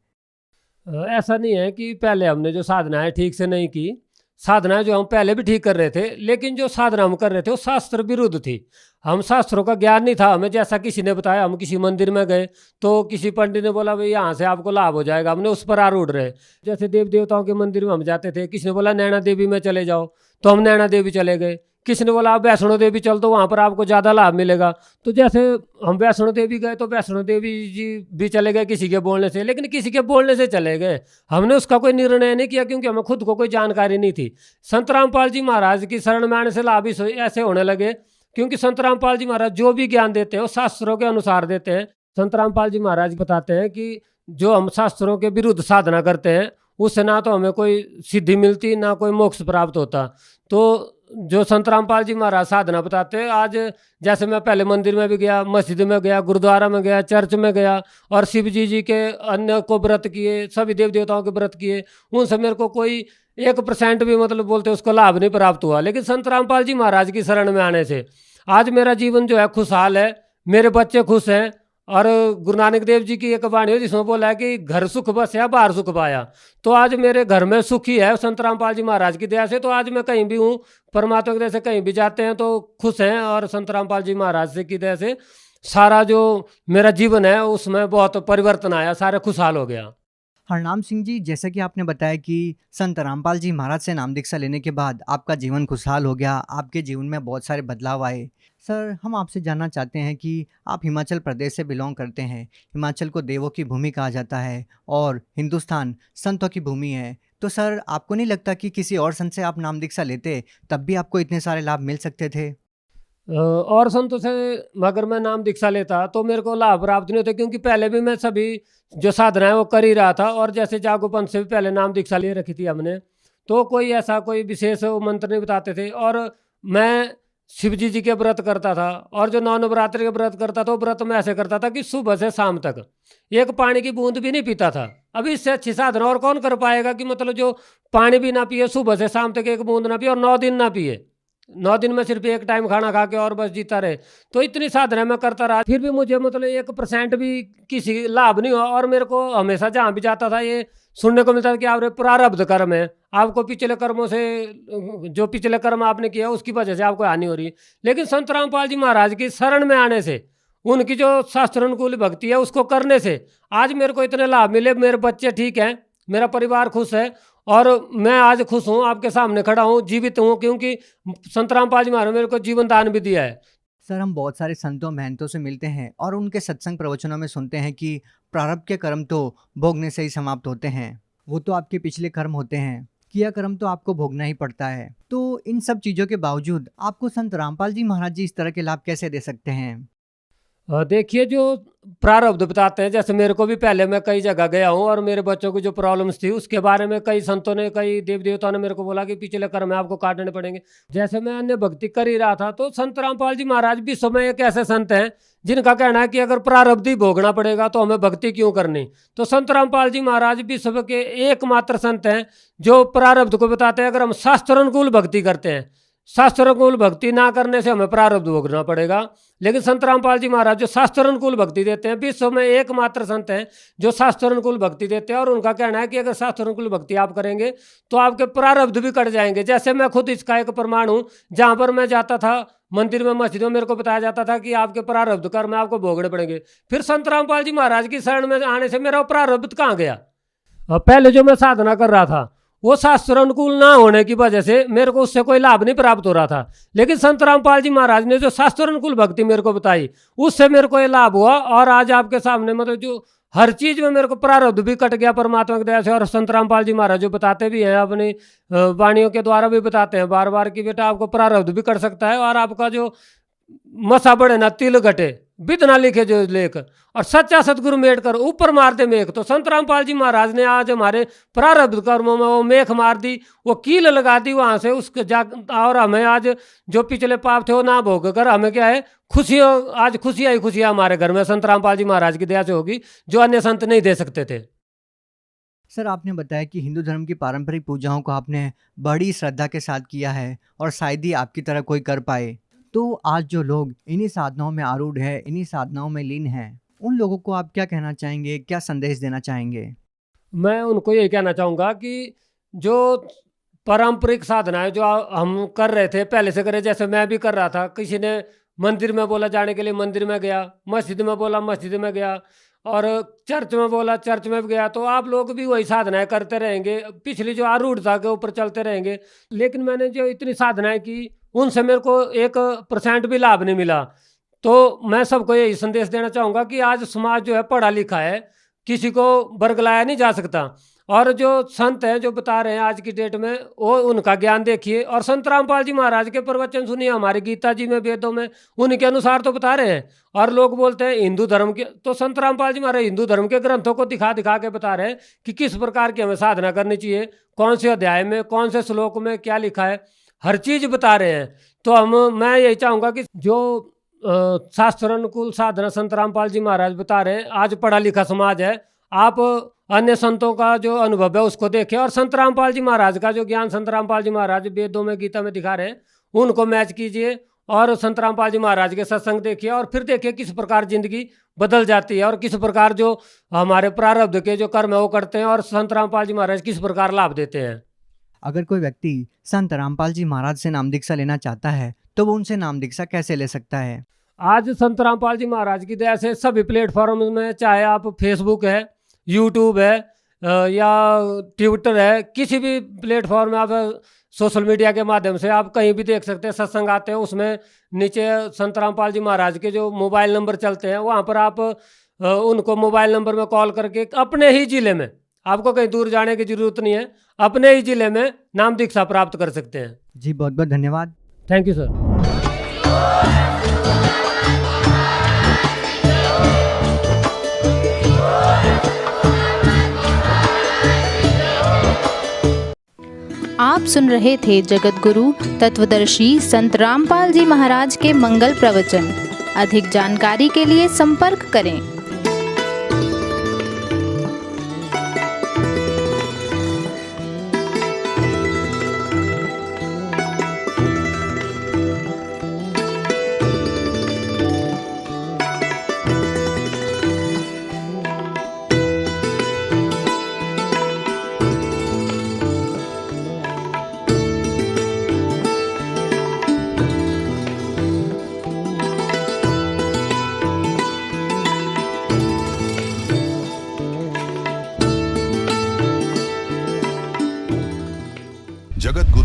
ऐसा नहीं है कि पहले हमने जो साधनाएं ठीक से नहीं की। साधनाएं जो हम पहले भी ठीक कर रहे थे, लेकिन जो साधना हम कर रहे थे वो शास्त्र विरुद्ध थी। हम शास्त्रों का ज्ञान नहीं था हमें। जैसा किसी ने बताया, हम किसी मंदिर में गए तो किसी पंडित ने बोला भाई यहाँ से आपको लाभ हो जाएगा, हमने उस पर आरूढ़ रहे। जैसे देव देवताओं के मंदिर में हम जाते थे, किसी ने बोला नैना देवी में चले जाओ, तो हम नैना देवी चले गए। किसी ने बोला आप वैष्णो देवी चल, तो वहाँ पर आपको ज़्यादा लाभ मिलेगा। तो जैसे हम वैष्णो देवी गए तो वैष्णो देवी जी भी चले गए किसी के बोलने से, लेकिन किसी के बोलने से चले गए, हमने उसका कोई निर्णय नहीं किया, क्योंकि हमें खुद को कोई जानकारी नहीं थी। संत रामपाल जी महाराज की शरण में आने से लाभ ऐसे होने लगे, क्योंकि संत रामपाल जी महाराज जो भी ज्ञान देते हैं वो शास्त्रों के अनुसार देते हैं। संत रामपाल जी महाराज बताते हैं कि जो हम शास्त्रों के विरुद्ध साधना करते हैं उससे ना तो हमें कोई सिद्धि मिलती, ना कोई मोक्ष प्राप्त होता। तो जो संत रामपाल जी महाराज साधना बताते हैं, आज जैसे मैं पहले मंदिर में भी गया, मस्जिद में गया, गुरुद्वारा में गया, चर्च में गया और शिव जी के अन्य को व्रत किए, सभी देव देवताओं के व्रत किए, उनसे मेरे को कोई 1% भी मतलब बोलते उसको लाभ नहीं प्राप्त हुआ। लेकिन संत रामपाल जी महाराज की शरण में आने से आज मेरा जीवन जो है खुशहाल है, मेरे बच्चे खुश हैं। और गुरु नानक देव जी की एक वाणी है जिसमें बोला है कि घर सुख बसया बाहर सुख पाया। तो आज मेरे घर में सुख ही है संत रामपाल जी महाराज की दया से। तो आज मैं कहीं भी हूँ, परमात्मा की दया से कहीं भी जाते हैं तो खुश हैं, और संत रामपाल जी महाराज से की दया से सारा जो मेरा जीवन है उसमें बहुत परिवर्तन आया, सारा खुशहाल हो गया। हरनाम सिंह जी, जैसा कि आपने बताया कि संत रामपाल जी महाराज से नाम दीक्षा लेने के बाद आपका जीवन खुशहाल हो गया, आपके जीवन में बहुत सारे बदलाव आए। सर, हम आपसे जानना चाहते हैं कि आप हिमाचल प्रदेश से बिलोंग करते हैं। हिमाचल को देवों की भूमि कहा जाता है और हिंदुस्तान संतों की भूमि है। तो सर, आपको नहीं लगता कि किसी और संत से आप नाम दीक्षा लेते तब भी आपको इतने सारे लाभ मिल सकते थे? और संतों से अगर मैं नाम दीक्षा लेता तो मेरे को लाभ प्राप्त नहीं होते, क्योंकि पहले भी मैं सभी जो साधना है वो कर ही रहा था। और जैसे जागो पंथ से भी पहले नाम दीक्षा ले रखी थी हमने, तो कोई ऐसा कोई विशेष मंत्र नहीं बताते थे। और मैं शिव जी के व्रत करता था, और जो नवरात्रि के व्रत करता था वो व्रत में ऐसे करता था कि सुबह से शाम तक एक पानी की बूंद भी नहीं पीता था। अभी इससे अच्छी साधना और कौन कर पाएगा कि मतलब जो पानी भी ना पिए, सुबह से शाम तक एक बूंद ना पिए और 9 दिन ना पिए, 9 दिन में सिर्फ एक टाइम खाना खा के और बस जीता रहे। तो इतनी साधना मैं करता रहा, फिर भी मुझे मतलब 1% भी किसी लाभ नहीं हुआ। और मेरे को हमेशा जहाँ भी जाता था ये सुनने को मिलता था कि आप प्रारब्ध कर्म है, आपको पिछले कर्मों से, जो पिछले कर्म आपने किया उसकी वजह से आपको हानि हो रही है। लेकिन संत रामपाल जी महाराज की शरण में आने से, उनकी जो शास्त्र अनुकूल भक्ति है उसको करने से आज मेरे को इतने लाभ मिले। मेरे बच्चे ठीक हैं, मेरा परिवार खुश है और मैं आज खुश हूँ, आपके सामने खड़ा हूँ, जीवित हूँ, क्योंकि संत रामपाल जी महाराज ने मेरे को जीवन दान भी दिया है। सर, हम बहुत सारे संतों महंतों से मिलते हैं और उनके सत्संग प्रवचनों में सुनते हैं कि प्रारब्ध के कर्म तो भोगने से ही समाप्त होते हैं। वो तो आपके पिछले कर्म होते हैं, किया कर्म तो आपको भोगना ही पड़ता है। तो इन सब चीज़ों के बावजूद आपको संत रामपाल जी महाराज जी इस तरह के लाभ कैसे दे सकते हैं? देखिए, जो प्रारब्ध बताते हैं, जैसे मेरे को भी पहले मैं कई जगह गया हूँ और मेरे बच्चों की जो प्रॉब्लम्स थी उसके बारे में कई संतों ने, कई देव देवताओं ने मेरे को बोला कि पिछले कर्म है आपको काटने पड़ेंगे। जैसे मैं अन्य भक्ति कर ही रहा था तो संत रामपाल जी महाराज विश्व में एक ऐसे संत हैं जिनका कहना है कि अगर प्रारब्ध ही भोगना पड़ेगा तो हमें भक्ति क्यों करनी। तो संत रामपाल जी महाराज विश्व के एकमात्र संत हैं जो प्रारब्ध को बताते हैं। अगर हम शास्त्र अनुकूल भक्ति करते हैं, शास्त्र अनुकूल भक्ति ना करने से हमें प्रारब्ध भोगना पड़ेगा, लेकिन संत रामपाल जी महाराज जो शास्त्र अनुकूल भक्ति देते हैं, विश्व में एकमात्र संत हैं जो शास्त्र अनुकूल भक्ति देते हैं। और उनका कहना है कि अगर शास्त्र अनुकूल भक्ति आप करेंगे तो आपके प्रारब्ध भी कट जाएंगे। जैसे मैं खुद इसका एक प्रमाण हूँ, जहाँ पर मैं जाता था मंदिर में, मस्जिद में, मेरे को बताया जाता था कि आपके प्रारब्ध कर्म आपको भोगने पड़ेंगे। फिर संत रामपाल जी महाराज की शरण में आने से मेरा प्रारब्ध कहाँ गया? पहले जो मैं साधना कर रहा था वो शास्त्र अनुकूल ना होने की वजह से मेरे को उससे कोई लाभ नहीं प्राप्त हो रहा था, लेकिन संत रामपाल जी महाराज ने जो शास्त्र अनुकूल भक्ति मेरे को बताई उससे मेरे को ये लाभ हुआ। और आज आपके सामने मतलब जो हर चीज में मेरे को प्रारब्ध भी कट गया परमात्मा की दया से। और संत रामपाल जी महाराज जो बताते भी हैं, अपनी वाणियों के द्वारा भी बताते हैं बार बार कि बेटा आपको प्रारब्ध भी कट सकता है और आपका जो मसा बढ़े ना तिल घटे, विद ना लिखे जो लेख, और सच्चा सतगुरु मेट कर ऊपर मार दे मेघ। तो संत रामपाल जी महाराज ने आज हमारे प्रारब्ध कर्मों में वो मेघ मार दी, वो कील लगा दी वहां से उसके और हमें आज जो पिछले पाप थे वो ना भोग कर हमें क्या है, खुशियाँ, आज खुशियाँ ही खुशियाँ हमारे घर में संत रामपाल जी महाराज की दया से होगी, जो अन्य संत नहीं दे सकते थे। सर, आपने बताया कि हिंदू धर्म की पारंपरिक पूजाओं को आपने बड़ी श्रद्धा के साथ किया है और शायद ही आपकी तरह कोई कर पाए। तो आज जो लोग इन्हीं साधनाओं में आरूढ़ है, इन्हीं साधनाओं में लीन हैं, उन लोगों को आप क्या कहना चाहेंगे, क्या संदेश देना चाहेंगे? मैं उनको यही कहना चाहूँगा कि जो पारंपरिक साधना है जो हम कर रहे थे, पहले से करे, जैसे मैं भी कर रहा था, किसी ने मंदिर में बोला जाने के लिए मंदिर में गया, मस्जिद में बोला मस्जिद में गया, और चर्च में बोला चर्च में भी गया, तो आप लोग भी वही साधनाएं करते रहेंगे, पिछली जो आरूढ़ता के ऊपर चलते रहेंगे। लेकिन मैंने जो इतनी साधनाएं की उनसे मेरे को 1% भी लाभ नहीं मिला। तो मैं सबको यही संदेश देना चाहूँगा कि आज समाज जो है पढ़ा लिखा है, किसी को बरगलाया नहीं जा सकता। और जो संत हैं जो बता रहे हैं आज की डेट में, वो उनका ज्ञान देखिए और संत रामपाल जी महाराज के प्रवचन सुनिए, हमारी गीता जी में, वेदों में उनके अनुसार तो बता रहे हैं। और लोग बोलते हैं हिंदू धर्म के, तो संत रामपाल जी महाराज हिंदू धर्म के ग्रंथों को दिखा दिखा के बता रहे हैं कि किस प्रकार की हमें साधना करनी चाहिए, कौन से अध्याय में, कौन से श्लोक में क्या लिखा है, हर चीज़ बता रहे हैं। तो मैं यही चाहूँगा कि जो शास्त्र अनुकूल साधना संत रामपाल जी महाराज बता रहे हैं, आज पढ़ा लिखा समाज है, आप अन्य संतों का जो अनुभव है उसको देखें और संत रामपाल जी महाराज का जो ज्ञान संत रामपाल जी महाराज वेदों में, गीता में दिखा रहे हैं, उनको मैच कीजिए और संत रामपाल जी महाराज के सत्संग देखिए और फिर देखिए किस प्रकार जिंदगी बदल जाती है और किस प्रकार जो हमारे प्रारब्ध के जो कर्म है वो करते हैं और संत रामपाल जी महाराज किस प्रकार लाभ देते हैं। अगर कोई व्यक्ति संत रामपाल जी महाराज से नाम दीक्षा लेना चाहता है तो वो उनसे नाम दीक्षा कैसे ले सकता है? आज संत रामपाल जी महाराज की दया से सभी प्लेटफॉर्म में, चाहे आप फेसबुक है, यूट्यूब है या ट्विटर है, किसी भी प्लेटफॉर्म में आप सोशल मीडिया के माध्यम से आप कहीं भी देख सकते हैं, सत्संग आते हैं, उसमें नीचे संत रामपाल जी महाराज के जो मोबाइल नंबर चलते हैं वहाँ पर आप उनको मोबाइल नंबर में कॉल करके अपने ही ज़िले में, आपको कहीं दूर जाने की ज़रूरत नहीं है, अपने ही ज़िले में नाम दीक्षा प्राप्त कर सकते हैं। जी, बहुत बहुत धन्यवाद। Thank you sir. आप सुन रहे थे जगत गुरु तत्वदर्शी संत रामपाल जी महाराज के मंगल प्रवचन। अधिक जानकारी के लिए संपर्क करें।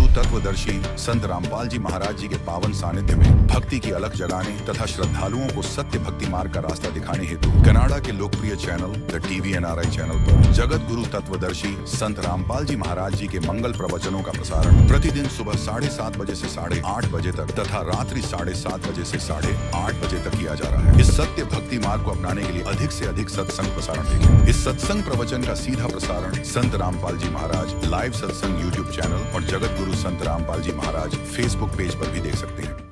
गुरु तत्वदर्शी संत रामपाल जी महाराज जी के पावन सानिध्य में भक्ति की अलख जगाने तथा श्रद्धालुओं को सत्य भक्ति मार्ग का रास्ता दिखाने हेतु कनाडा के लोकप्रिय channel the TV NRI channel पर जगत गुरु तत्वदर्शी संत रामपाल जी महाराज जी के मंगल प्रवचनों का प्रसारण प्रतिदिन सुबह 7:30 बजे से 8:30 बजे तक तथा रात्रि 7:30 बजे से 8:30 बजे तक किया जा रहा है। इस सत्य भक्ति मार्ग को अपनाने के लिए अधिक से अधिक सत्संग प्रसारण देखें। इस सत्संग प्रवचन का सीधा प्रसारण संत रामपाल जी महाराज लाइव सत्संग YouTube चैनल और जगत गुरु संत रामपाल जी महाराज Facebook पेज पर भी देख सकते हैं।